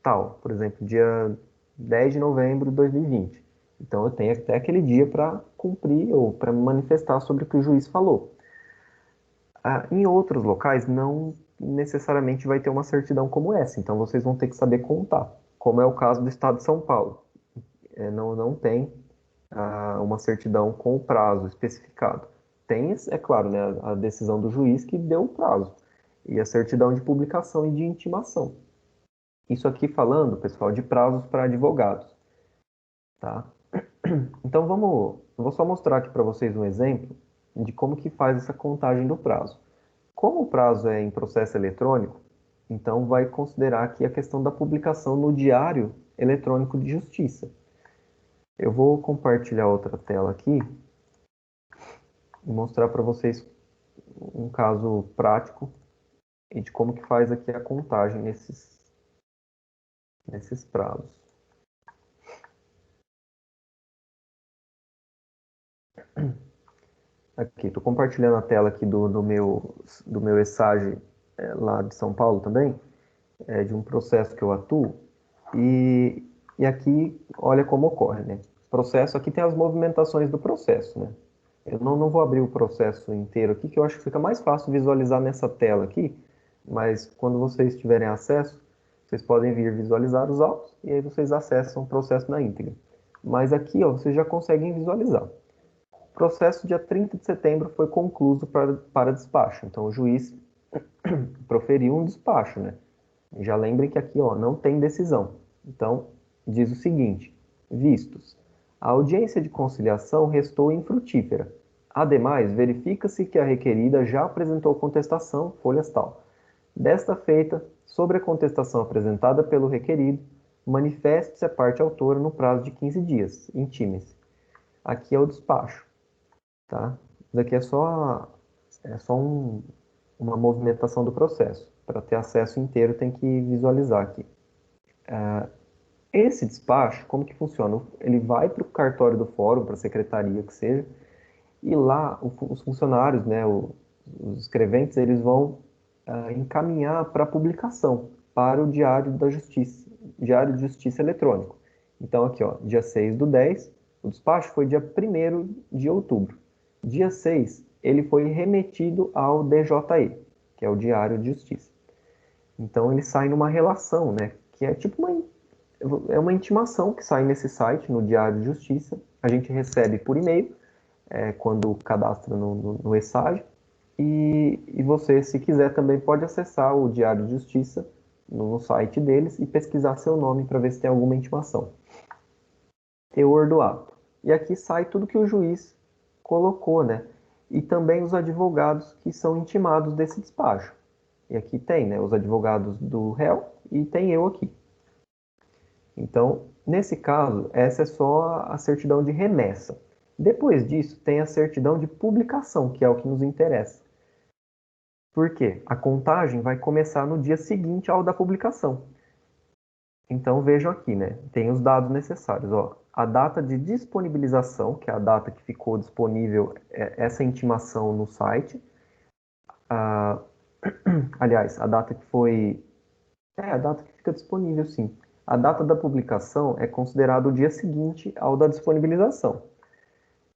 tal, por exemplo, dia 10 de novembro de 2020. Então eu tenho até aquele dia para cumprir ou para me manifestar sobre o que o juiz falou. Em outros locais não necessariamente vai ter uma certidão como essa, então vocês vão ter que saber contar, como é o caso do estado de São Paulo. Não tem uma certidão com o prazo especificado. Tem, é claro, né, a decisão do juiz que deu o prazo, e a certidão de publicação e de intimação. Isso aqui falando, pessoal, de prazos para advogados, tá? Então eu vou só mostrar aqui para vocês um exemplo de como que faz essa contagem do prazo. Como o prazo é em processo eletrônico, então vai considerar aqui a questão da publicação no Diário Eletrônico de Justiça. Eu vou compartilhar outra tela aqui e mostrar para vocês um caso prático e de como que faz aqui a contagem nesses prazos. Aqui, estou compartilhando a tela aqui do meu ESAGE lá de São Paulo também, de um processo que eu atuo, e aqui, olha como ocorre, né? Processo, aqui tem as movimentações do processo, né? Eu não vou abrir o processo inteiro aqui, que eu acho que fica mais fácil visualizar nessa tela aqui, mas quando vocês tiverem acesso, vocês podem vir visualizar os autos, e aí vocês acessam o processo na íntegra. Mas aqui, ó, vocês já conseguem visualizar. O processo dia 30 de setembro foi concluído para despacho, então o juiz proferiu um despacho, né? Já lembrem que aqui, ó, não tem decisão. Então, diz o seguinte: vistos, a audiência de conciliação restou infrutífera. Ademais, verifica-se que a requerida já apresentou contestação, folhas tal. Desta feita, sobre a contestação apresentada pelo requerido, manifeste-se a parte autora no prazo de 15 dias. Intime-se. Aqui é o despacho, tá? Isso aqui é só uma movimentação do processo. Para ter acesso inteiro, tem que visualizar aqui. Esse despacho, como que funciona? Ele vai para o cartório do fórum, para a secretaria que seja, e lá os funcionários, né, os escreventes, eles vão encaminhar para publicação para o Diário da Justiça, Diário de Justiça Eletrônico. Então aqui, ó, dia 6/10, o despacho foi dia 1º de outubro. Dia 6, ele foi remetido ao DJE, que é o Diário de Justiça. Então ele sai numa relação, né? Que é tipo uma intimação que sai nesse site, no Diário de Justiça. A gente recebe por e-mail, quando cadastra no ESAG. E você, se quiser, também pode acessar o Diário de Justiça no site deles e pesquisar seu nome para ver se tem alguma intimação. Teor do ato. E aqui sai tudo que o juiz colocou, né? E também os advogados que são intimados desse despacho. E aqui tem, né, os advogados do réu e tem eu aqui. Então, nesse caso, essa é só a certidão de remessa. Depois disso, tem a certidão de publicação, que é o que nos interessa. Por quê? A contagem vai começar no dia seguinte ao da publicação. Então, vejam aqui, né? Tem os dados necessários. Ó, a data de disponibilização, que é a data que ficou disponível essa intimação no site. A, aliás, a data que foi... a data que fica disponível, sim. A data da publicação é considerada o dia seguinte ao da disponibilização.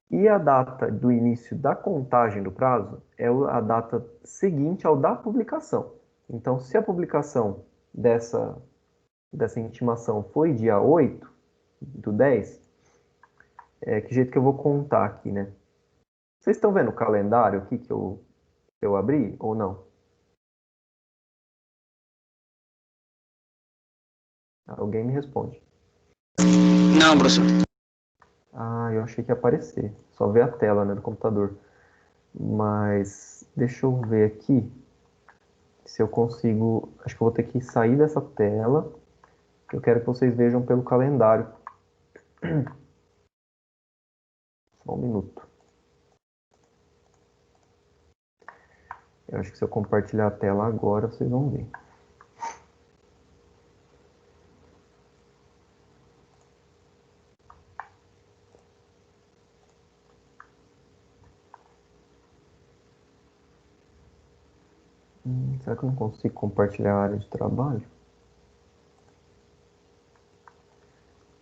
E a data do início da contagem do prazo é a data seguinte ao da publicação. Então, se a publicação dessa intimação foi dia 8/10, que jeito que eu vou contar aqui, né? Vocês estão vendo o calendário aqui que eu abri ou não? Alguém me responde. Não, professor. Ah, eu achei que ia aparecer. Só ver a tela, né, do computador. Mas deixa eu ver aqui se eu consigo. Acho que eu vou ter que sair dessa tela. Eu quero que vocês vejam pelo calendário. Só um minuto. Eu acho que se eu compartilhar a tela agora, vocês vão ver. Será que eu não consigo compartilhar a área de trabalho?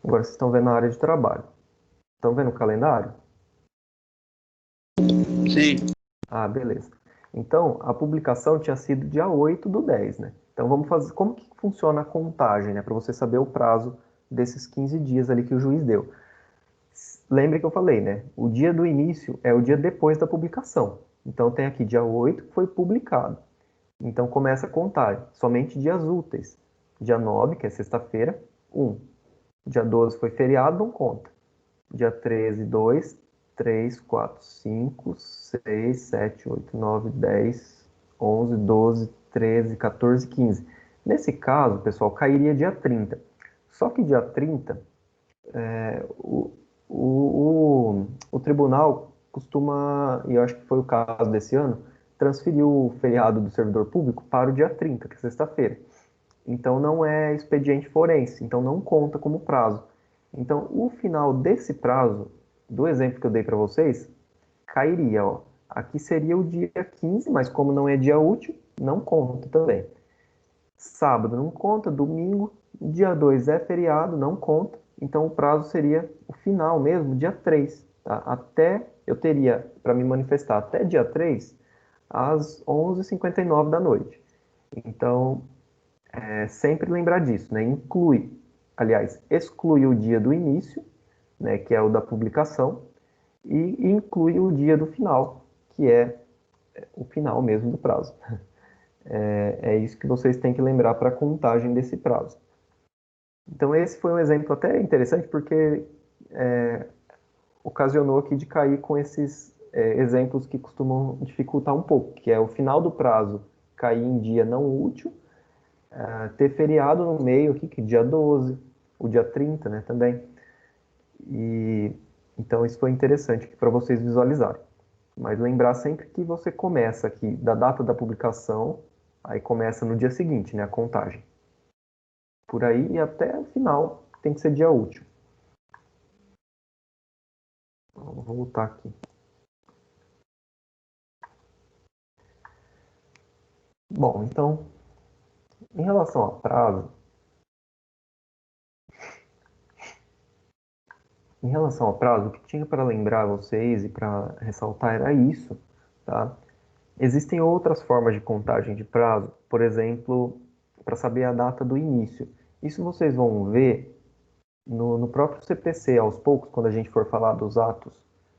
Agora vocês estão vendo a área de trabalho. Estão vendo o calendário? Sim. Ah, beleza. Então, a publicação tinha sido dia 8/10, né? Então, vamos fazer... Como que funciona a contagem, né? Para você saber o prazo desses 15 dias ali que o juiz deu. Lembre que eu falei, né? O dia do início é o dia depois da publicação. Então, tem aqui dia 8 que foi publicado. Então, começa a contar somente dias úteis. Dia 9, que é sexta-feira, 1. Dia 12 foi feriado, não conta. Dia 13, 2, 3, 4, 5, 6, 7, 8, 9, 10, 11, 12, 13, 14, 15. Nesse caso, pessoal, cairia dia 30. Só que dia 30, o tribunal costuma, e eu acho que foi o caso desse ano, transferir o feriado do servidor público para o dia 30, que é sexta-feira. Então não é expediente forense, então não conta como prazo. Então o final desse prazo, do exemplo que eu dei para vocês, cairia, ó. Aqui seria o dia 15, mas como não é dia útil, não conta também. Sábado não conta, domingo, dia 2 é feriado, não conta. Então o prazo seria o final mesmo, dia 3. Tá? Até eu teria para me manifestar até dia 3 às 11h59 da noite. Então, sempre lembrar disso, né? Exclui o dia do início, né, que é o da publicação, e inclui o dia do final, que é o final mesmo do prazo. É isso que vocês têm que lembrar para a contagem desse prazo. Então, esse foi um exemplo até interessante, porque ocasionou aqui de cair com esses exemplos que costumam dificultar um pouco, que é o final do prazo cair em dia não útil, ter feriado no meio aqui, que é dia 12, o dia 30, né, também. E então isso foi interessante para vocês visualizarem. Mas lembrar sempre que você começa aqui da data da publicação, aí começa no dia seguinte, né, a contagem. Por aí e até o final tem que ser dia útil. Vou voltar aqui. Bom, então, em relação a prazo, Em relação ao prazo, o que tinha para lembrar vocês e para ressaltar era isso, tá? Existem outras formas de contagem de prazo, por exemplo, para saber a data do início. Isso vocês vão ver no próprio CPC, aos poucos, quando a gente for falar dos atos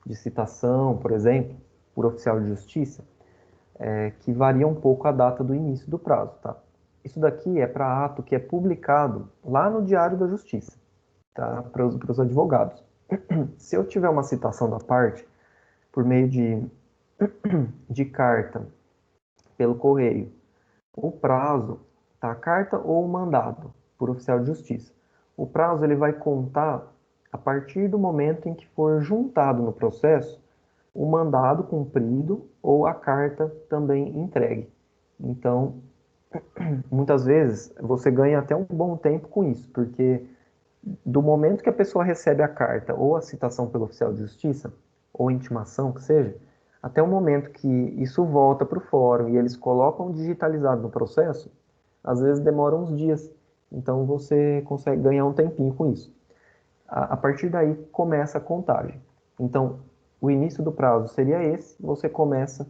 de citação, por exemplo, por oficial de justiça, que varia um pouco a data do início do prazo, tá? Isso daqui é para ato que é publicado lá no Diário da Justiça, tá? Para os advogados. Se eu tiver uma citação da parte por meio de carta pelo correio, o prazo, tá? Carta ou mandado por oficial de justiça. O prazo ele vai contar a partir do momento em que for juntado no processo o mandado cumprido ou a carta também entregue. Então, muitas vezes você ganha até um bom tempo com isso, porque do momento que a pessoa recebe a carta ou a citação pelo oficial de justiça, ou intimação que seja, até o momento que isso volta para o fórum e eles colocam digitalizado no processo, às vezes demora uns dias. Então você consegue ganhar um tempinho com isso. A partir daí começa a contagem. Então, o início do prazo seria esse, você começa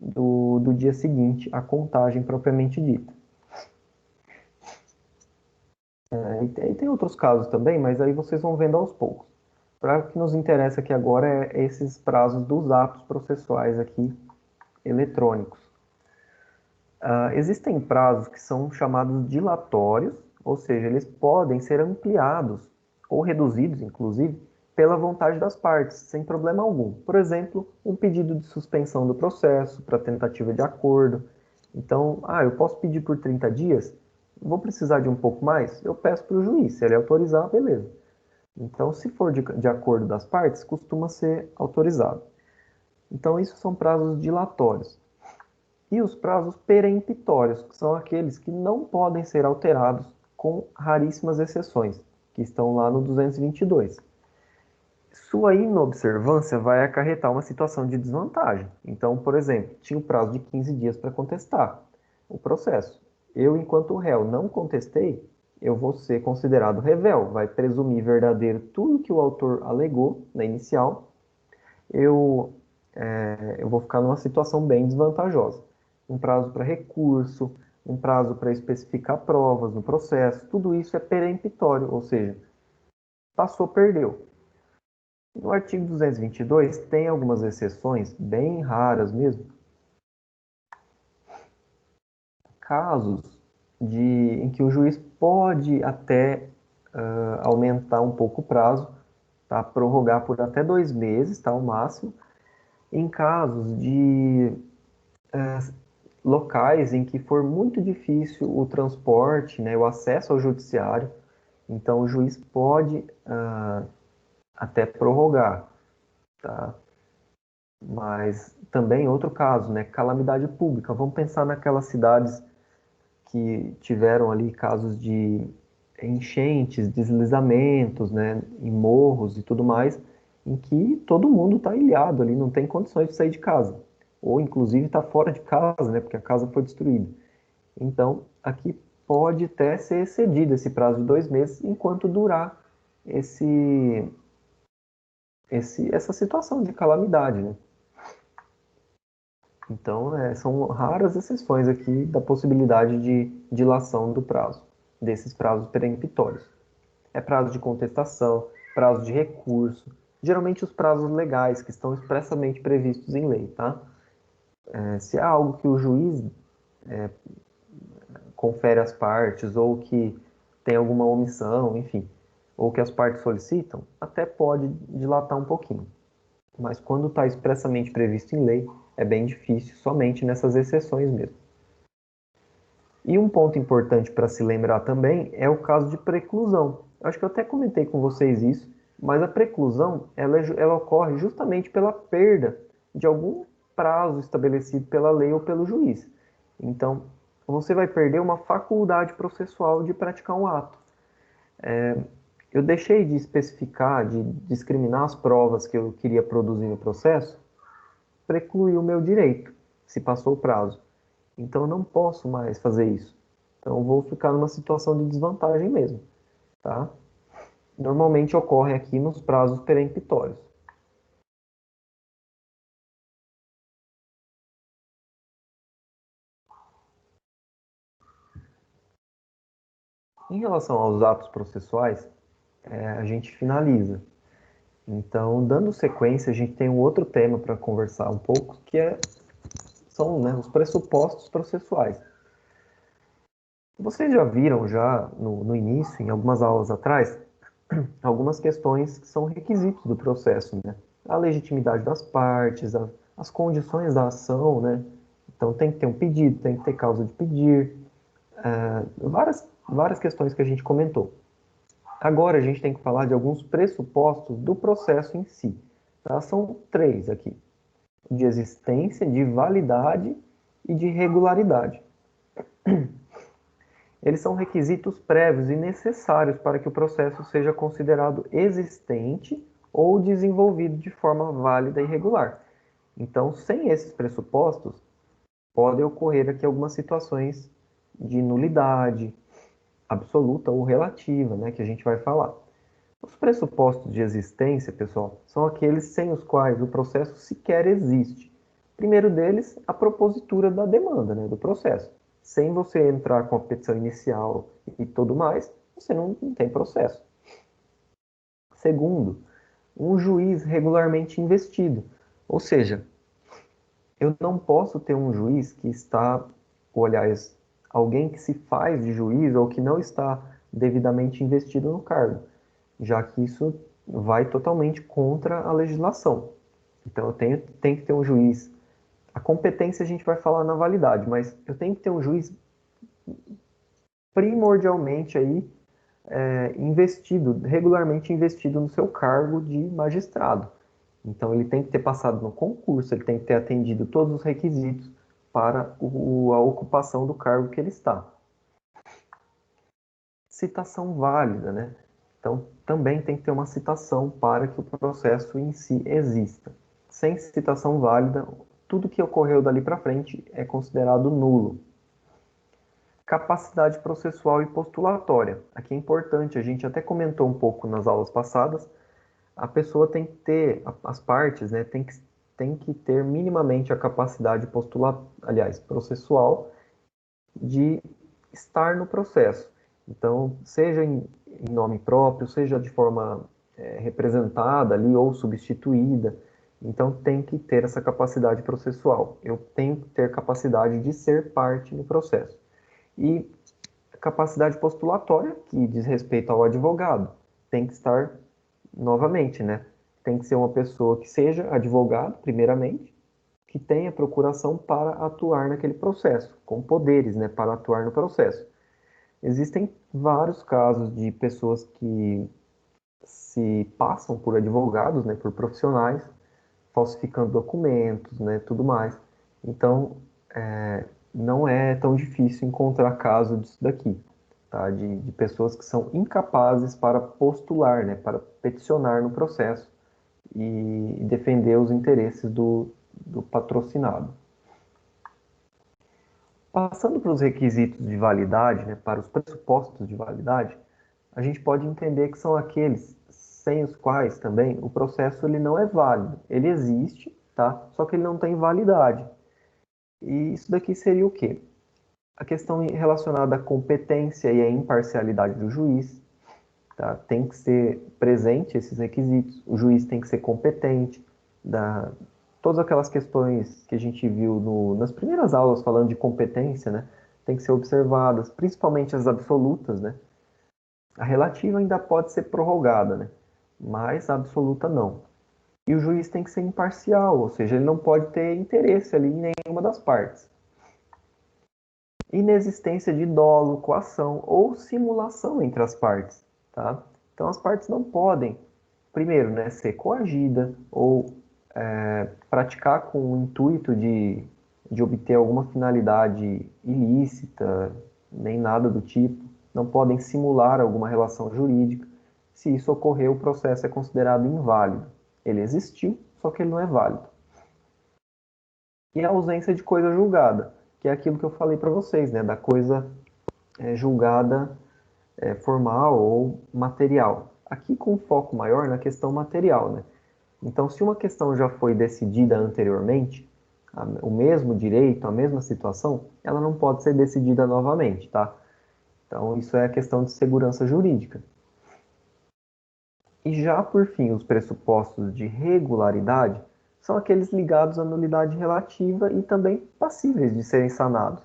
do dia seguinte a contagem propriamente dita. E tem outros casos também, mas aí vocês vão vendo aos poucos. Para o que nos interessa aqui agora é esses prazos dos atos processuais aqui eletrônicos. Existem prazos que são chamados dilatórios, ou seja, eles podem ser ampliados ou reduzidos, inclusive, pela vontade das partes, sem problema algum. Por exemplo, um pedido de suspensão do processo para tentativa de acordo. Então, eu posso pedir por 30 dias? Vou precisar de um pouco mais? Eu peço para o juiz, se ele autorizar, beleza. Então, se for de acordo das partes, costuma ser autorizado. Então, isso são prazos dilatórios. E os prazos peremptórios, que são aqueles que não podem ser alterados, com raríssimas exceções, que estão lá no 222. Sua inobservância vai acarretar uma situação de desvantagem. Então, por exemplo, tinha o prazo de 15 dias para contestar o processo. Eu, enquanto réu, não contestei, eu vou ser considerado revel, vai presumir verdadeiro tudo que o autor alegou na inicial, eu vou ficar numa situação bem desvantajosa. Um prazo para recurso, um prazo para especificar provas no processo, tudo isso é peremptório, ou seja, passou, perdeu. No artigo 222 tem algumas exceções, bem raras mesmo, casos em que o juiz pode até aumentar um pouco o prazo, tá? Prorrogar por até 2 meses, tá? O máximo, em casos de locais em que for muito difícil o transporte, né, o acesso ao judiciário, então o juiz pode até prorrogar, tá? Mas também outro caso, né, calamidade pública. Vamos pensar naquelas cidades que tiveram ali casos de enchentes, deslizamentos, né, em morros e tudo mais, em que todo mundo está ilhado ali, não tem condições de sair de casa, ou inclusive está fora de casa, né, porque a casa foi destruída. Então, aqui pode até ser excedido esse prazo de 2 meses, enquanto durar essa situação de calamidade, né? Então, são raras exceções aqui da possibilidade de dilação do prazo, desses prazos peremptórios. É prazo de contestação, prazo de recurso, geralmente os prazos legais que estão expressamente previstos em lei, tá? Se há algo que o juiz confere às partes ou que tem alguma omissão, enfim, ou que as partes solicitam, até pode dilatar um pouquinho. Mas quando está expressamente previsto em lei, é bem difícil, somente nessas exceções mesmo. E um ponto importante para se lembrar também é o caso de preclusão. Acho que eu até comentei com vocês isso, mas a preclusão ela ocorre justamente pela perda de algum prazo estabelecido pela lei ou pelo juiz. Então, você vai perder uma faculdade processual de praticar um ato. Eu deixei de especificar, de discriminar as provas que eu queria produzir no processo, precluiu o meu direito, se passou o prazo. Então eu não posso mais fazer isso. Então eu vou ficar numa situação de desvantagem mesmo, tá? normalmente ocorrem aqui nos prazos peremptórios. Em relação aos atos processuais, a gente finaliza. Então, dando sequência, a gente tem um outro tema para conversar um pouco, são, né, os pressupostos processuais. Vocês já viram já no início, em algumas aulas atrás, algumas questões que são requisitos do processo, né? A legitimidade das partes, as condições da ação, né? Então tem que ter um pedido, tem que ter causa de pedir, várias questões que a gente comentou. Agora a gente tem que falar de alguns pressupostos do processo em si. Tá? São 3 aqui: de existência, de validade e de regularidade. Eles são requisitos prévios e necessários para que o processo seja considerado existente ou desenvolvido de forma válida e regular. Então, sem esses pressupostos, podem ocorrer aqui algumas situações de nulidade absoluta ou relativa, né, que a gente vai falar. Os pressupostos de existência, pessoal, são aqueles sem os quais o processo sequer existe. Primeiro deles, a propositura da demanda, né, do processo. Sem você entrar com a petição inicial e tudo mais, você não tem processo. Segundo, um juiz regularmente investido. Ou seja, eu não posso ter um juiz que está, ou aliás, alguém que se faz de juiz ou que não está devidamente investido no cargo, já que isso vai totalmente contra a legislação. Então eu tenho que ter um juiz. A competência a gente vai falar na validade, mas eu tenho que ter um juiz primordialmente aí investido, regularmente investido no seu cargo de magistrado. Então ele tem que ter passado no concurso, ele tem que ter atendido todos os requisitos para a ocupação do cargo que ele está. Citação válida, né? Então também tem que ter uma citação para que o processo em si exista. Sem citação válida, tudo que ocorreu dali para frente é considerado nulo. Capacidade processual e postulatória. Aqui é importante, a gente até comentou um pouco nas aulas passadas, a pessoa tem que ter, as partes, né, tem que ter minimamente a capacidade processual de estar no processo. Então, seja em nome próprio, seja de forma representada ali ou substituída, então tem que ter essa capacidade processual. Eu tenho que ter capacidade de ser parte no processo. E capacidade postulatória, que diz respeito ao advogado, tem que estar novamente, né? Tem que ser uma pessoa que seja advogado, primeiramente, que tenha procuração para atuar naquele processo, com poderes, né, para atuar no processo. Existem vários casos de pessoas que se passam por advogados, né, por profissionais, falsificando documentos, né, tudo mais. Então, não é tão difícil encontrar caso disso daqui, tá? De pessoas que são incapazes para postular, né, para peticionar no processo e defender os interesses do patrocinado. Passando para os requisitos de validade, né, para os pressupostos de validade, a gente pode entender que são aqueles sem os quais também o processo ele não é válido. Ele existe, tá? Só que ele não tem validade. E isso daqui seria o quê? A questão relacionada à competência e à imparcialidade do juiz, tá? Tem que ser presente esses requisitos. O juiz tem que ser competente, todas aquelas questões que a gente viu nas primeiras aulas falando de competência, né? Tem que ser observadas, principalmente as absolutas, né? A relativa ainda pode ser prorrogada, né? Mas a absoluta não. E o juiz tem que ser imparcial, ou seja, ele não pode ter interesse ali em nenhuma das partes. Inexistência de dolo, coação ou simulação entre as partes, tá? Então as partes não podem, primeiro, né, ser coagida ou praticar com o intuito de obter alguma finalidade ilícita, nem nada do tipo. Não podem simular alguma relação jurídica. Se isso ocorrer, o processo é considerado inválido. Ele existiu, só que ele não é válido. E a ausência de coisa julgada, que é aquilo que eu falei para vocês, né, da coisa julgada formal ou material. aqui com foco maior na questão material, né? Então, se uma questão já foi decidida anteriormente, o mesmo direito, a mesma situação, ela não pode ser decidida novamente, tá? Então, isso é a questão de segurança jurídica. E já, por fim, os pressupostos de regularidade são aqueles ligados à nulidade relativa e também passíveis de serem sanados.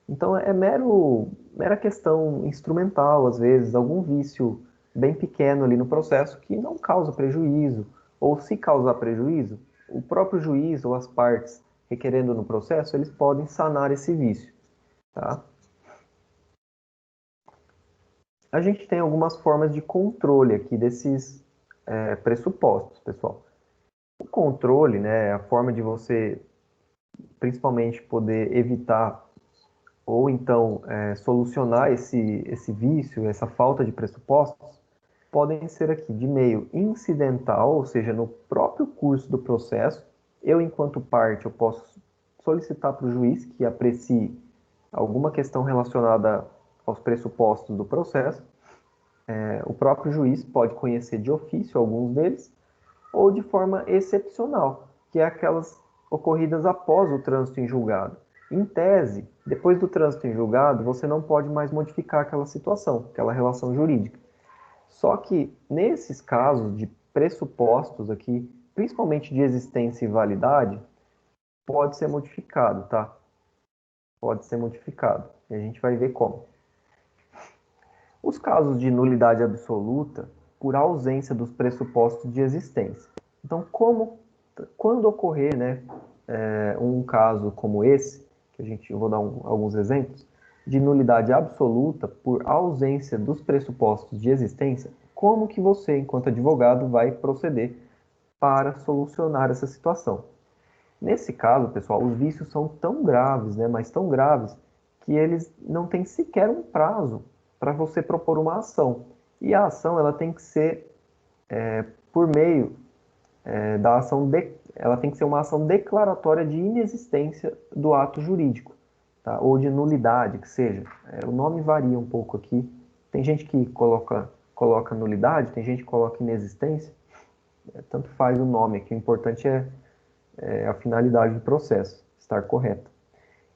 Então, é mera questão instrumental, às vezes, algum vício bem pequeno ali no processo que não causa prejuízo, ou se causar prejuízo, o próprio juiz ou as partes requerendo no processo, eles podem sanar esse vício, tá? A gente tem algumas formas de controle aqui desses pressupostos, pessoal. O controle, né, é a forma de você, principalmente, poder evitar ou então solucionar esse vício, essa falta de pressupostos, podem ser aqui de meio incidental, ou seja, no próprio curso do processo. Eu, enquanto parte, eu posso solicitar para o juiz que aprecie alguma questão relacionada aos pressupostos do processo. O próprio juiz pode conhecer de ofício alguns deles, ou de forma excepcional, que é aquelas ocorridas após o trânsito em julgado. Em tese, depois do trânsito em julgado, você não pode mais modificar aquela situação, aquela relação jurídica. Só que nesses casos de pressupostos aqui, principalmente de existência e validade, pode ser modificado, tá? Pode ser modificado. E a gente vai ver como. Os casos de nulidade absoluta por ausência dos pressupostos de existência. Então, quando ocorrer, né, um caso como esse, que eu vou dar alguns exemplos, de nulidade absoluta por ausência dos pressupostos de existência, como que você, enquanto advogado, vai proceder para solucionar essa situação? Nesse caso, pessoal, os vícios são tão graves, né, mas tão graves, que eles não têm sequer um prazo para você propor uma ação. E a ação ela tem que ser por meio da ação, ela tem que ser uma ação declaratória de inexistência do ato jurídico, tá? Ou de nulidade, que seja. O nome varia um pouco aqui. Tem gente que coloca nulidade, tem gente que coloca inexistência. Tanto faz o nome aqui. O importante é a finalidade do processo, estar correta.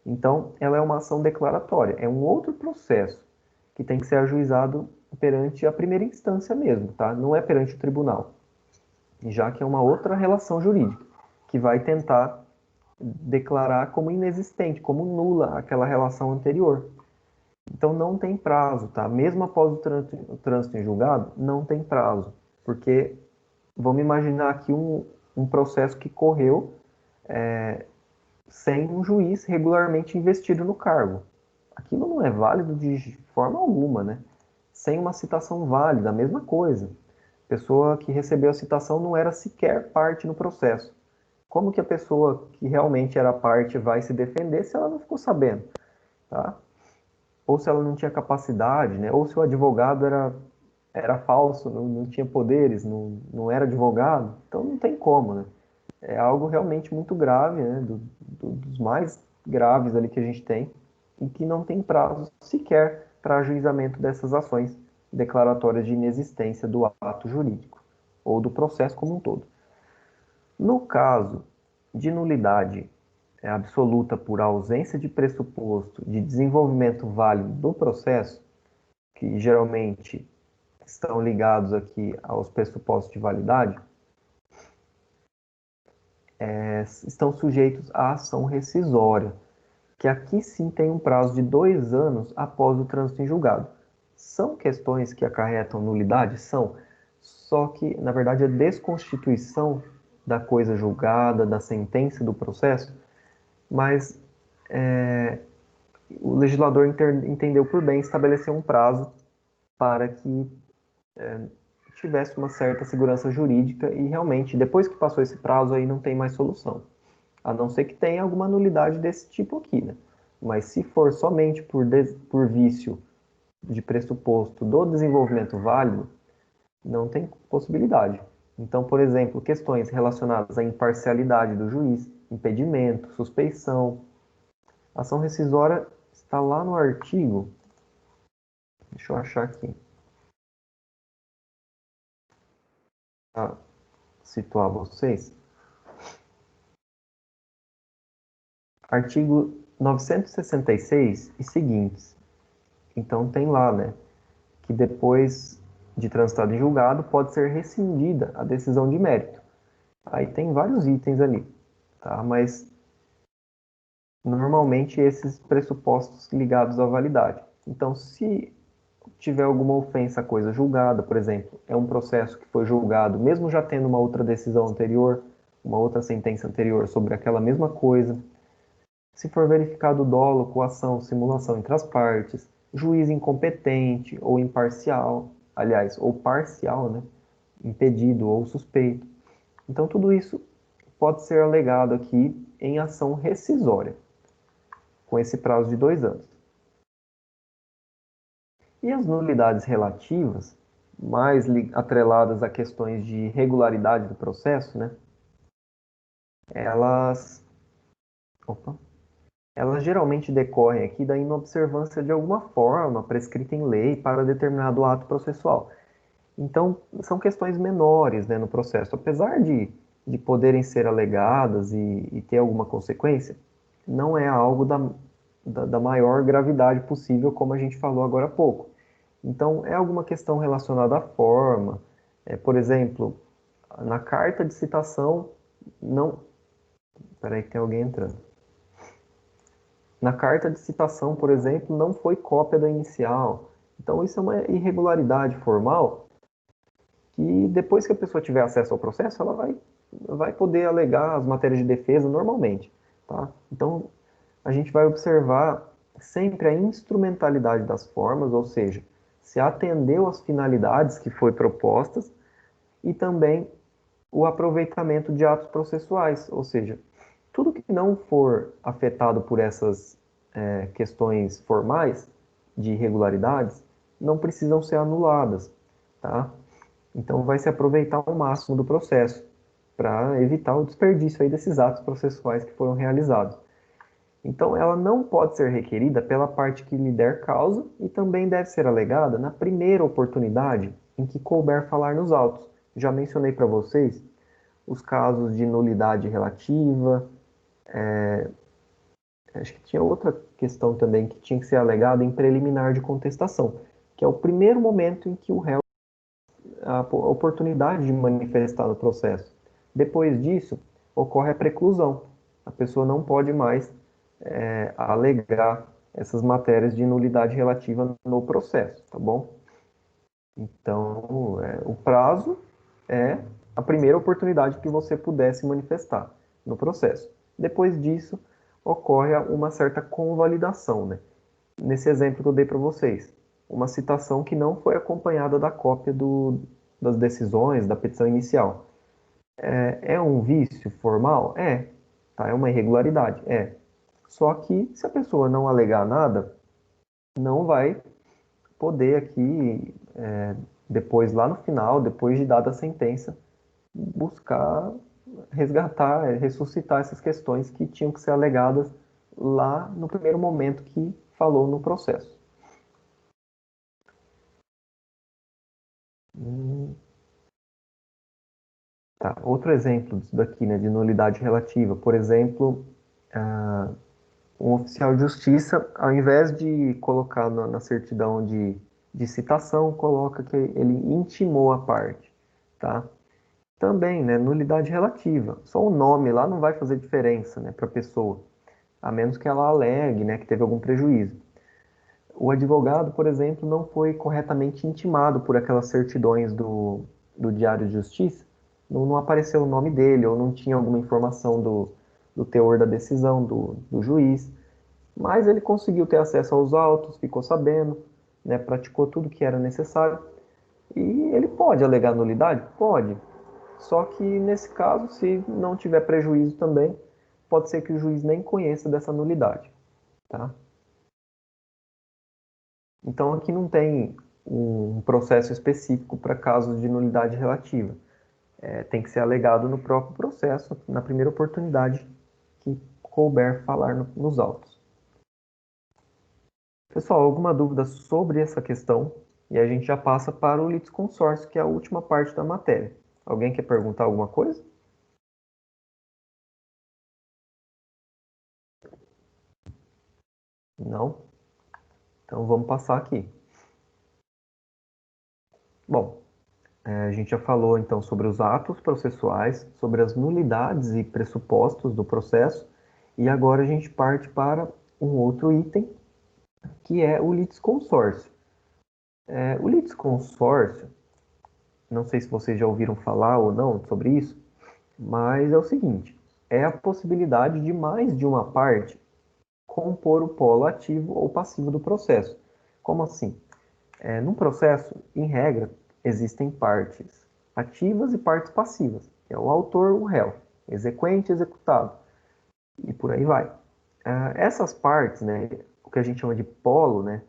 Então, ela é uma ação declaratória. É um outro processo que tem que ser ajuizado perante a primeira instância mesmo, tá? Não é perante o tribunal, já que é uma outra relação jurídica, que vai tentar declarar como inexistente, como nula aquela relação anterior. Então não tem prazo, tá? Mesmo após o trânsito em julgado, não tem prazo, porque vamos imaginar aqui um processo que correu sem um juiz regularmente investido no cargo. Aquilo não é válido de forma alguma, né? Sem uma citação válida, a mesma coisa. A pessoa que recebeu a citação não era sequer parte no processo. Como que a pessoa que realmente era parte vai se defender se ela não ficou sabendo, tá? Ou se ela não tinha capacidade, né? Ou se o advogado era falso, não tinha poderes, não era advogado. Então não tem como, né? É algo realmente muito grave, né? Dos mais graves ali que a gente tem e que não tem prazo sequer para ajuizamento dessas ações declaratórias de inexistência do ato jurídico ou do processo como um todo. No caso de nulidade absoluta por ausência de pressuposto de desenvolvimento válido do processo, que geralmente estão ligados aqui aos pressupostos de validade, estão sujeitos à ação rescisória, que aqui sim tem um prazo de 2 anos após o trânsito em julgado. São questões que acarretam nulidade? São. Só que, na verdade, a desconstituição da coisa julgada, da sentença do processo, mas o legislador entendeu por bem estabelecer um prazo para que tivesse uma certa segurança jurídica e realmente, depois que passou esse prazo, aí não tem mais solução. A não ser que tenha alguma nulidade desse tipo aqui, né? Mas se for somente por vício de pressuposto do desenvolvimento válido, não tem possibilidade. Então, por exemplo, questões relacionadas à imparcialidade do juiz, impedimento, suspeição. A ação rescisória está lá no artigo. Deixa eu achar aqui. situar vocês, artigo 966 e seguintes. Então tem lá, né, que depois de transitado em julgado pode ser rescindida a decisão de mérito. Aí tem vários itens ali, tá? Mas normalmente esses pressupostos ligados à validade. Então, se tiver alguma ofensa à coisa julgada, por exemplo, é um processo que foi julgado, mesmo já tendo uma outra decisão anterior, uma outra sentença anterior sobre aquela mesma coisa, se for verificado dolo, coação, simulação entre as partes, juiz incompetente ou imparcial, aliás, ou parcial, né? Impedido ou suspeito. Então, tudo isso pode ser alegado aqui em ação rescisória, com esse prazo de 2 anos. E as nulidades relativas, mais atreladas a questões de regularidade do processo, né? Elas, opa, elas geralmente decorrem aqui da inobservância de alguma forma prescrita em lei para determinado ato processual. Então, são questões menores, né, no processo. Apesar de poderem ser alegadas e ter alguma consequência, não é algo da maior gravidade possível, como a gente falou agora há pouco. Então, é alguma questão relacionada à forma. Por exemplo, na carta de citação, não. Espera aí que tem alguém entrando. Na carta de citação, por exemplo, não foi cópia da inicial. Então, isso é uma irregularidade formal que depois que a pessoa tiver acesso ao processo, ela vai poder alegar as matérias de defesa normalmente. Tá? Então, a gente vai observar sempre a instrumentalidade das formas, ou seja, se atendeu às finalidades que foi propostas e também o aproveitamento de atos processuais, ou seja, tudo que não for afetado por essas questões formais de irregularidades não precisam ser anuladas, tá? Então vai se aproveitar ao máximo do processo para evitar o desperdício aí desses atos processuais que foram realizados. Então ela não pode ser requerida pela parte que lhe der causa e também deve ser alegada na primeira oportunidade em que couber falar nos autos. Já mencionei para vocês os casos de nulidade relativa, acho que tinha outra questão também que tinha que ser alegada em preliminar de contestação, que é o primeiro momento em que o réu a oportunidade de manifestar no processo. Depois disso, ocorre a preclusão. A pessoa não pode mais alegar essas matérias de nulidade relativa no processo, tá bom? Então, o prazo é a primeira oportunidade que você pudesse manifestar no processo. Depois disso, ocorre uma certa convalidação, né? Nesse exemplo que eu dei para vocês, uma citação que não foi acompanhada da cópia das decisões, da petição inicial. É um vício formal? É. Tá? É uma irregularidade? É. Só que, se a pessoa não alegar nada, não vai poder aqui, depois, lá no final, depois de dada a sentença, buscar resgatar, ressuscitar essas questões que tinham que ser alegadas lá no primeiro momento que falou no processo. Tá. Outro exemplo disso daqui, né, de nulidade relativa, por exemplo, um oficial de justiça, ao invés de colocar na certidão de citação, coloca que ele intimou a parte, tá? Também, né, nulidade relativa. Só o nome lá não vai fazer diferença, né, para a pessoa, a menos que ela alegue, né, que teve algum prejuízo. O advogado, por exemplo, não foi corretamente intimado por aquelas certidões do Diário de Justiça, não apareceu o nome dele, ou não tinha alguma informação do teor da decisão do juiz, mas ele conseguiu ter acesso aos autos, ficou sabendo, né, praticou tudo que era necessário, e ele pode alegar nulidade? Pode. Só que nesse caso, se não tiver prejuízo também, pode ser que o juiz nem conheça dessa nulidade, tá? Então aqui não tem um processo específico para casos de nulidade relativa. Tem que ser alegado no próprio processo, na primeira oportunidade que couber falar nos autos. Pessoal, alguma dúvida sobre essa questão? E a gente já passa para o litisconsórcio, que é a última parte da matéria. Alguém quer perguntar alguma coisa? Não? Então vamos passar aqui. Bom, a gente já falou então sobre os atos processuais, sobre as nulidades e pressupostos do processo, e agora a gente parte para um outro item, que é o litisconsórcio. O litisconsórcio, não sei se vocês já ouviram falar ou não sobre isso, mas é o seguinte, é a possibilidade de mais de uma parte compor o polo ativo ou passivo do processo. Como assim? Num processo, em regra, existem partes ativas e partes passivas, que é o autor, o réu, exequente, executado, e por aí vai. Essas partes, né, o que a gente chama de polo, né,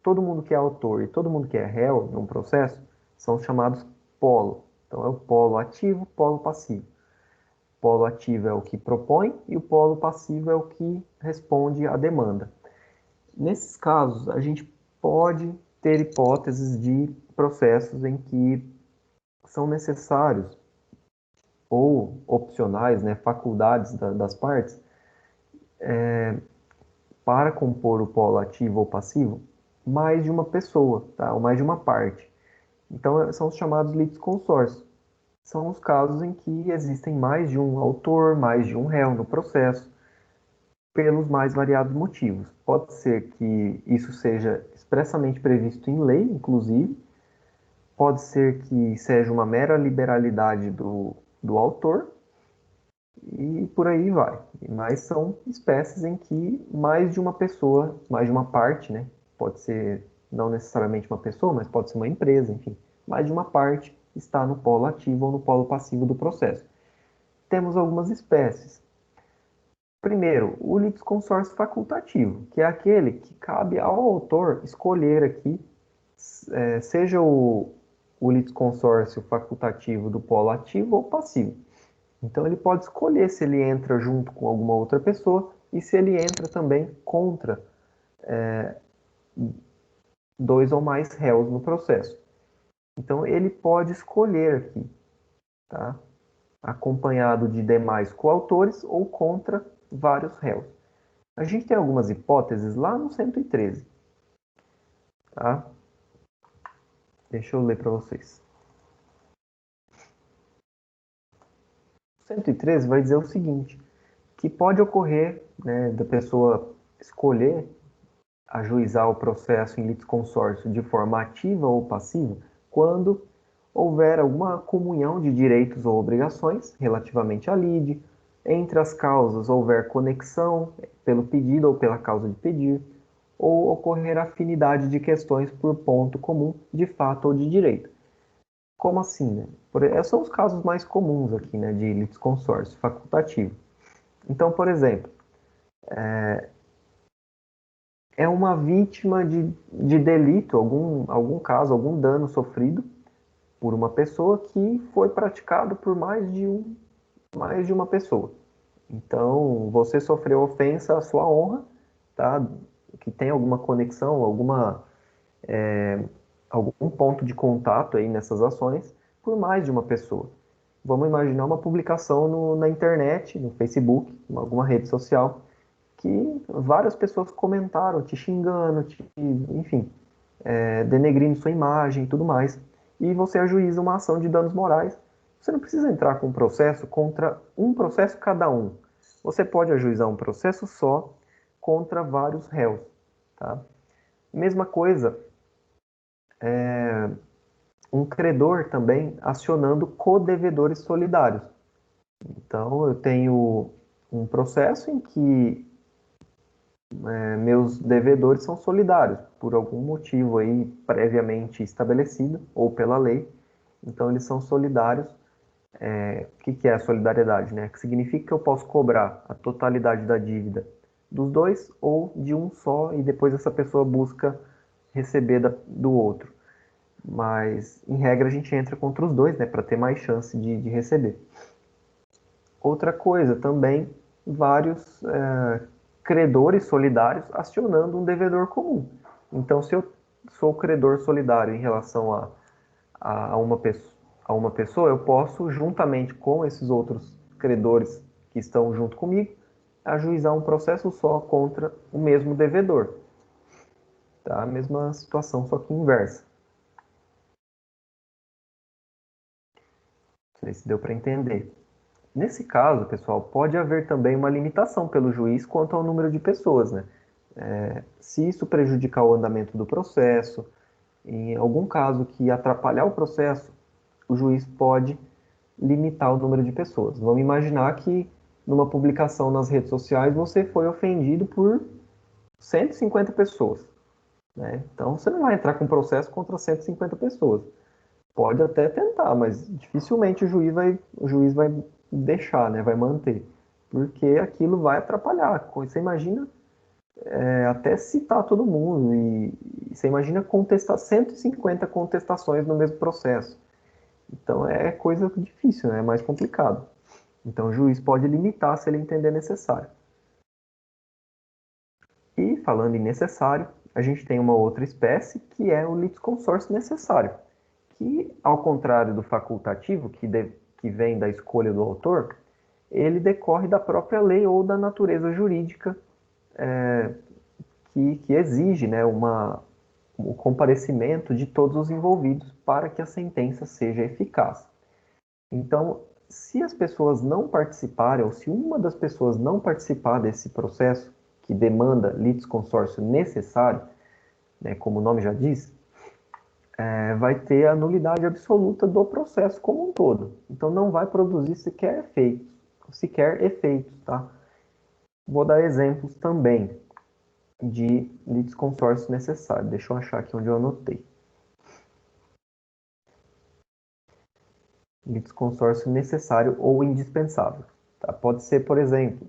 todo mundo que é autor e todo mundo que é réu num processo são chamados polo. Então é o polo ativo, polo passivo. O polo ativo é o que propõe e o polo passivo é o que responde à demanda. Nesses casos, a gente pode ter hipóteses de processos em que são necessários ou opcionais, né, faculdades das partes, para compor o polo ativo ou passivo, mais de uma pessoa, tá? Ou mais de uma parte. Então, são os chamados litisconsórcios. São os casos em que existem mais de um autor, mais de um réu no processo, pelos mais variados motivos. Pode ser que isso seja expressamente previsto em lei, inclusive, pode ser que seja uma mera liberalidade do autor, e por aí vai. Mas são espécies em que mais de uma pessoa, mais de uma parte, né? Pode ser não necessariamente uma pessoa, mas pode ser uma empresa, enfim. Mais de uma parte está no polo ativo ou no polo passivo do processo. Temos algumas espécies. Primeiro, o litisconsórcio facultativo, que é aquele que cabe ao autor escolher aqui, seja o litisconsórcio facultativo do polo ativo ou passivo. Então ele pode escolher se ele entra junto com alguma outra pessoa e se ele entra também contra dois ou mais réus no processo. Então ele pode escolher aqui, tá? Acompanhado de demais coautores ou contra vários réus. A gente tem algumas hipóteses lá no 113, tá? Deixa eu ler para vocês. O 113 vai dizer o seguinte, que pode ocorrer, né, da pessoa escolher ajuizar o processo em litisconsórcio de forma ativa ou passiva quando houver alguma comunhão de direitos ou obrigações relativamente à lide, entre as causas houver conexão pelo pedido ou pela causa de pedir, ou ocorrer afinidade de questões por ponto comum de fato ou de direito. Como assim, né? Esses são os casos mais comuns aqui, né, de litisconsórcio facultativo. Então, por exemplo, é uma vítima de delito, algum caso, algum dano sofrido por uma pessoa que foi praticado por mais de uma pessoa. Então, você sofreu ofensa à sua honra, tá? Que tem alguma conexão, algum ponto de contato aí nessas ações por mais de uma pessoa. Vamos imaginar uma publicação na internet, no Facebook, em alguma rede social, que várias pessoas comentaram, te xingando, enfim, denegrindo sua imagem e tudo mais. E você ajuiza uma ação de danos morais. Você não precisa entrar com um processo contra um processo cada um. Você pode ajuizar um processo só contra vários réus. Tá? Mesma coisa, um credor também acionando codevedores solidários. Então, eu tenho um processo em que meus devedores são solidários, por algum motivo aí previamente estabelecido, ou pela lei. Então, eles são solidários. O que é a solidariedade, né? Que significa que eu posso cobrar a totalidade da dívida dos dois ou de um só e depois essa pessoa busca receber do outro. Mas, em regra, a gente entra contra os dois, né? Para ter mais chance de receber. Outra coisa também, vários credores solidários acionando um devedor comum. Então, se eu sou credor solidário em relação a uma pessoa, a uma pessoa, eu posso, juntamente com esses outros credores que estão junto comigo, ajuizar um processo só contra o mesmo devedor. Tá? A mesma situação, só que inversa. Não sei se deu para entender. Nesse caso, pessoal, pode haver também uma limitação pelo juiz quanto ao número de pessoas, né? Se isso prejudicar o andamento do processo, em algum caso que atrapalhar o processo, o juiz pode limitar o número de pessoas. Vamos imaginar que numa publicação nas redes sociais você foi ofendido por 150 pessoas, né? Então você não vai entrar com processo contra 150 pessoas. Pode até tentar, mas dificilmente o juiz vai deixar, né? Vai manter, porque aquilo vai atrapalhar. Você imagina até citar todo mundo e você imagina contestar 150 contestações no mesmo processo. Então é coisa difícil, né? É mais complicado. Então o juiz pode limitar se ele entender necessário. E falando em necessário, a gente tem uma outra espécie que é o litisconsórcio necessário, que ao contrário do facultativo, que vem da escolha do autor, ele decorre da própria lei ou da natureza jurídica que exige, né, o comparecimento de todos os envolvidos para que a sentença seja eficaz. Então, se as pessoas não participarem, ou se uma das pessoas não participar desse processo, que demanda litisconsórcio necessário, né, como o nome já diz, vai ter a nulidade absoluta do processo como um todo. Então, não vai produzir sequer efeitos, tá? Vou dar exemplos também de litisconsórcio necessário. Deixa eu achar aqui onde eu anotei. Litisconsórcio necessário ou indispensável. Tá? Pode ser, por exemplo,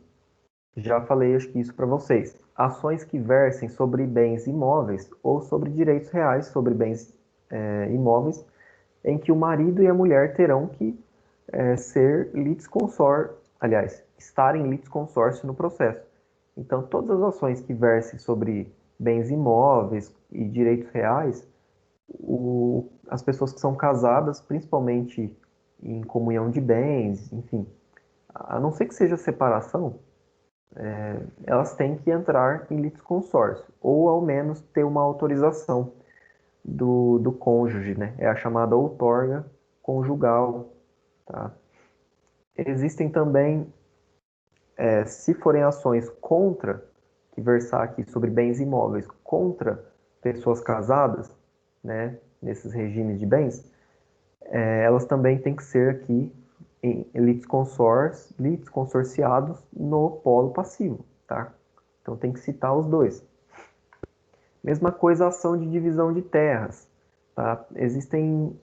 já falei acho que isso para vocês, ações que versem sobre bens imóveis ou sobre direitos reais sobre bens imóveis, em que o marido e a mulher terão que ser litisconsórcio, aliás, estar em litisconsórcio no processo. Então, todas as ações que versem sobre bens imóveis e direitos reais, as pessoas que são casadas, principalmente em comunhão de bens, enfim, a não ser que seja separação, elas têm que entrar em litisconsórcio, ou ao menos ter uma autorização do cônjuge, né? É a chamada outorga conjugal, tá? Existem também, se forem ações contra, que versar aqui sobre bens imóveis contra pessoas casadas, né, nesses regimes de bens, elas também têm que ser aqui em litisconsorciados no polo passivo, tá? Então tem que citar os dois. Mesma coisa a ação de divisão de terras, tá? Existem,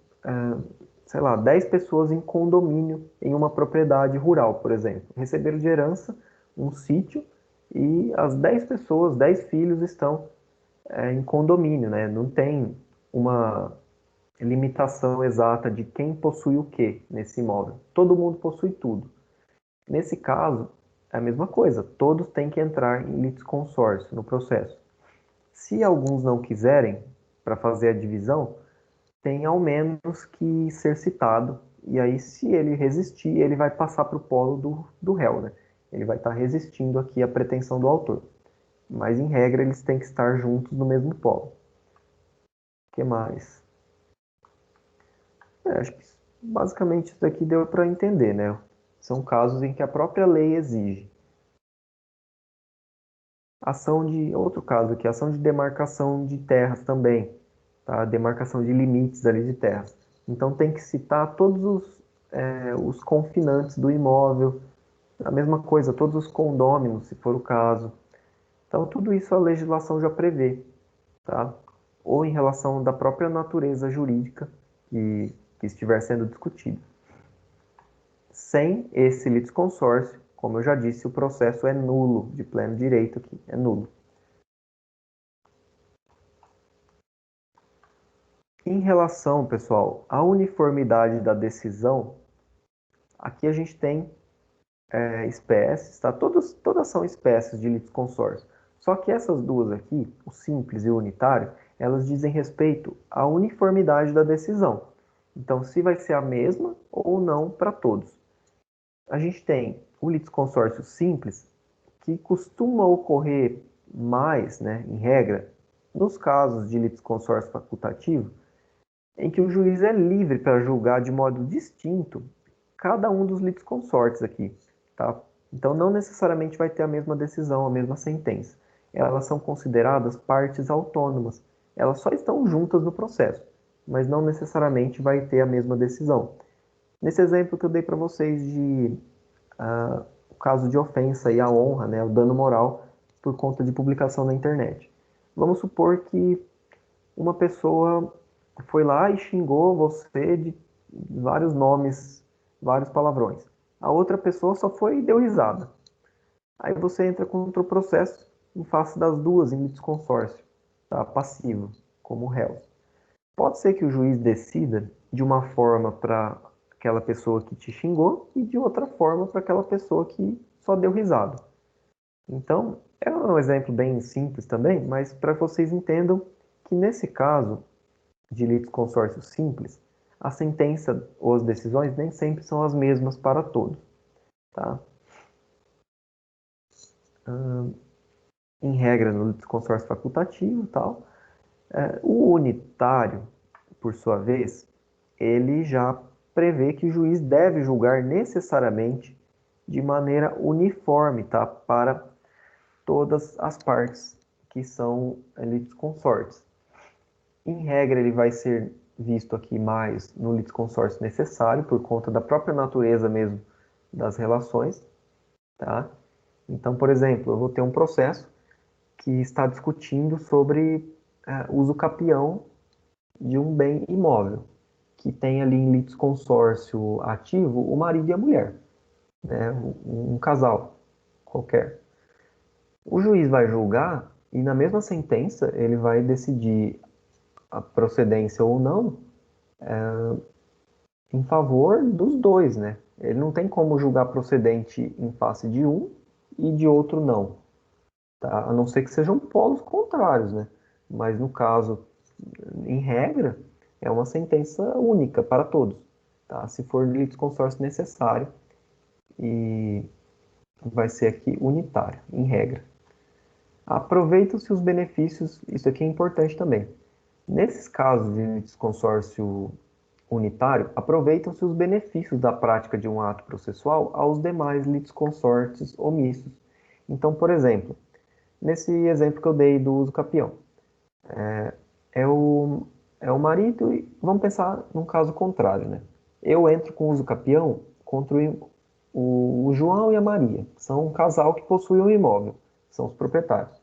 sei lá, 10 pessoas em condomínio em uma propriedade rural, por exemplo. Receberam de herança um sítio e as 10 pessoas, 10 filhos estão em condomínio, né? Não tem uma limitação exata de quem possui o que nesse imóvel. Todo mundo possui tudo. Nesse caso, é a mesma coisa. Todos têm que entrar em litisconsórcio no processo. Se alguns não quiserem, para fazer a divisão, tem ao menos que ser citado. E aí, se ele resistir, ele vai passar para o polo do réu, né? Ele vai estar resistindo aqui à pretensão do autor. Mas, em regra, eles têm que estar juntos no mesmo polo. O que mais? Acho que basicamente isso daqui deu para entender, né? São casos em que a própria lei exige. Outro caso aqui, ação de demarcação de terras também, tá? Demarcação de limites ali de terras. Então tem que citar todos os confinantes do imóvel, a mesma coisa, todos os condôminos, se for o caso. Então tudo isso a legislação já prevê, tá? Ou em relação da própria natureza jurídica que estiver sendo discutido. Sem esse litisconsórcio, como eu já disse, o processo é nulo, de pleno direito aqui, é nulo. Em relação, pessoal, à uniformidade da decisão, aqui a gente tem espécies, tá? Todas são espécies de litisconsórcio. Só que essas duas aqui, o simples e o unitário, elas dizem respeito à uniformidade da decisão. Então, se vai ser a mesma ou não para todos. A gente tem o litisconsórcio simples, que costuma ocorrer mais, né, em regra, nos casos de litisconsórcio facultativo, em que o juiz é livre para julgar de modo distinto cada um dos litisconsortes aqui, tá? Então, não necessariamente vai ter a mesma decisão, a mesma sentença. Elas são consideradas partes autônomas. Elas só estão juntas no processo, mas não necessariamente vai ter a mesma decisão. Nesse exemplo que eu dei para vocês de o caso de ofensa e a honra, né, o dano moral por conta de publicação na internet. Vamos supor que uma pessoa foi lá e xingou você de vários nomes, vários palavrões. A outra pessoa só foi e deu risada. Aí você entra contra o processo em face das duas em litisconsórcio, tá? Passivo, como réus. Pode ser que o juiz decida de uma forma para aquela pessoa que te xingou e de outra forma para aquela pessoa que só deu risada. Então, é um exemplo bem simples também, mas para que vocês entendam que nesse caso de litisconsórcio simples, a sentença ou as decisões nem sempre são as mesmas para todos, tá? Em regra, no litisconsórcio facultativo e tal, o unitário, por sua vez, ele já prevê que o juiz deve julgar necessariamente de maneira uniforme, tá? Para todas as partes que são litisconsortes. Em regra, ele vai ser visto aqui mais no litisconsórcio necessário, por conta da própria natureza mesmo das relações, tá? Então, por exemplo, eu vou ter um processo que está discutindo sobre uso capião de um bem imóvel, que tem ali em litisconsórcio ativo o marido e a mulher, né? Um casal qualquer. O juiz vai julgar e na mesma sentença ele vai decidir a procedência ou não em favor dos dois, né? Ele não tem como julgar procedente em face de um e de outro não, tá? A não ser que sejam polos contrários, né? Mas no caso, em regra, é uma sentença única para todos, tá? Se for litisconsórcio necessário e vai ser aqui unitário, em regra. Aproveitam-se os benefícios, isso aqui é importante também. Nesses casos de litisconsórcio unitário, aproveitam-se os benefícios da prática de um ato processual aos demais litisconsortes omissos. Então, por exemplo, nesse exemplo que eu dei do uso capião, é o, é o marido e vamos pensar num caso contrário, né? Eu entro com o uso capião contra o João e a Maria, são um casal que possui um imóvel, são os proprietários.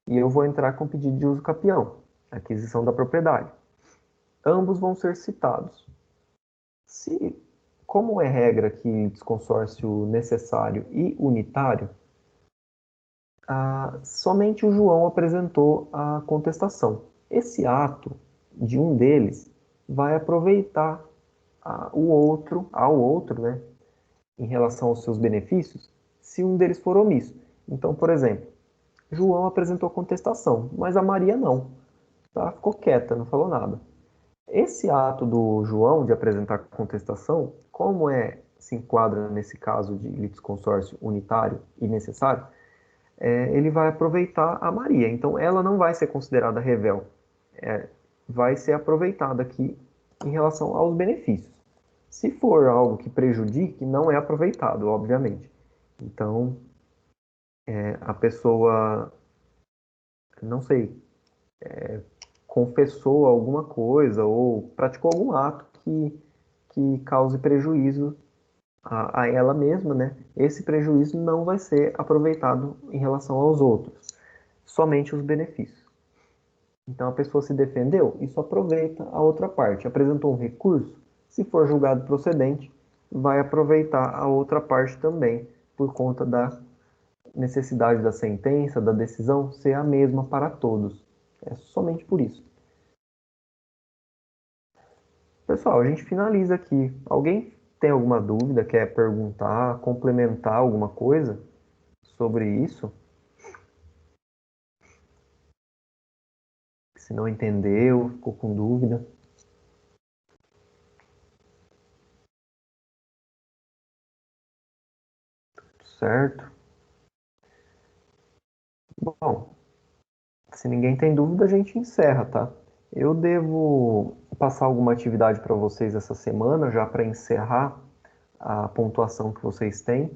E eu vou entrar com pedido de uso capião, aquisição da propriedade. Ambos vão ser citados. Se, como é regra aqui desconsórcio necessário e unitário, somente o João apresentou a contestação. Esse ato de um deles vai aproveitar ao outro, né, em relação aos seus benefícios, se um deles for omisso. Então, por exemplo, João apresentou contestação, mas a Maria não, tá? Ficou quieta, não falou nada. Esse ato do João de apresentar contestação, como se enquadra nesse caso de litisconsórcio unitário e necessário, ele vai aproveitar a Maria. Então, ela não vai ser considerada revel. Vai ser aproveitada aqui em relação aos benefícios. Se for algo que prejudique, não é aproveitado, obviamente. Então, a pessoa, não sei, confessou alguma coisa ou praticou algum ato que cause prejuízo a ela mesma, né? Esse prejuízo não vai ser aproveitado em relação aos outros, somente os benefícios. Então a pessoa se defendeu, isso aproveita a outra parte. Apresentou um recurso, se for julgado procedente, vai aproveitar a outra parte também, por conta da necessidade da sentença, da decisão ser a mesma para todos. É somente por isso. Pessoal, a gente finaliza aqui. Alguém tem alguma dúvida, quer perguntar, complementar alguma coisa sobre isso? Se não entendeu, ficou com dúvida. certo. Bom, se ninguém tem dúvida, a gente encerra, tá? Eu devo passar alguma atividade para vocês essa semana, já para encerrar a pontuação que vocês têm.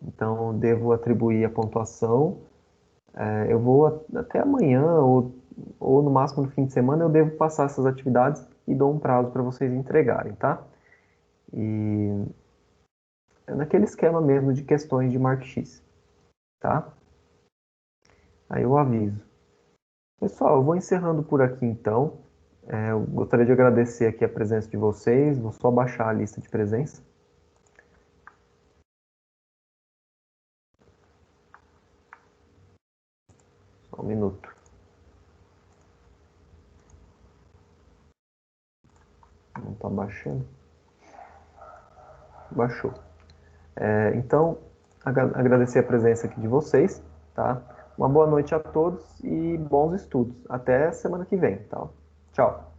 Então, eu devo atribuir a pontuação. Eu vou até amanhã, ou no máximo no fim de semana, eu devo passar essas atividades e dou um prazo para vocês entregarem, tá? E é naquele esquema mesmo de questões de Mark X, tá? Aí eu aviso. Pessoal, eu vou encerrando por aqui então. Eu gostaria de agradecer aqui a presença de vocês. Vou só baixar a lista de presença. Só um minuto. Não está baixando? Baixou. Então, agradecer a presença aqui de vocês, tá? Uma boa noite a todos e bons estudos. Até semana que vem, tá? Tchau.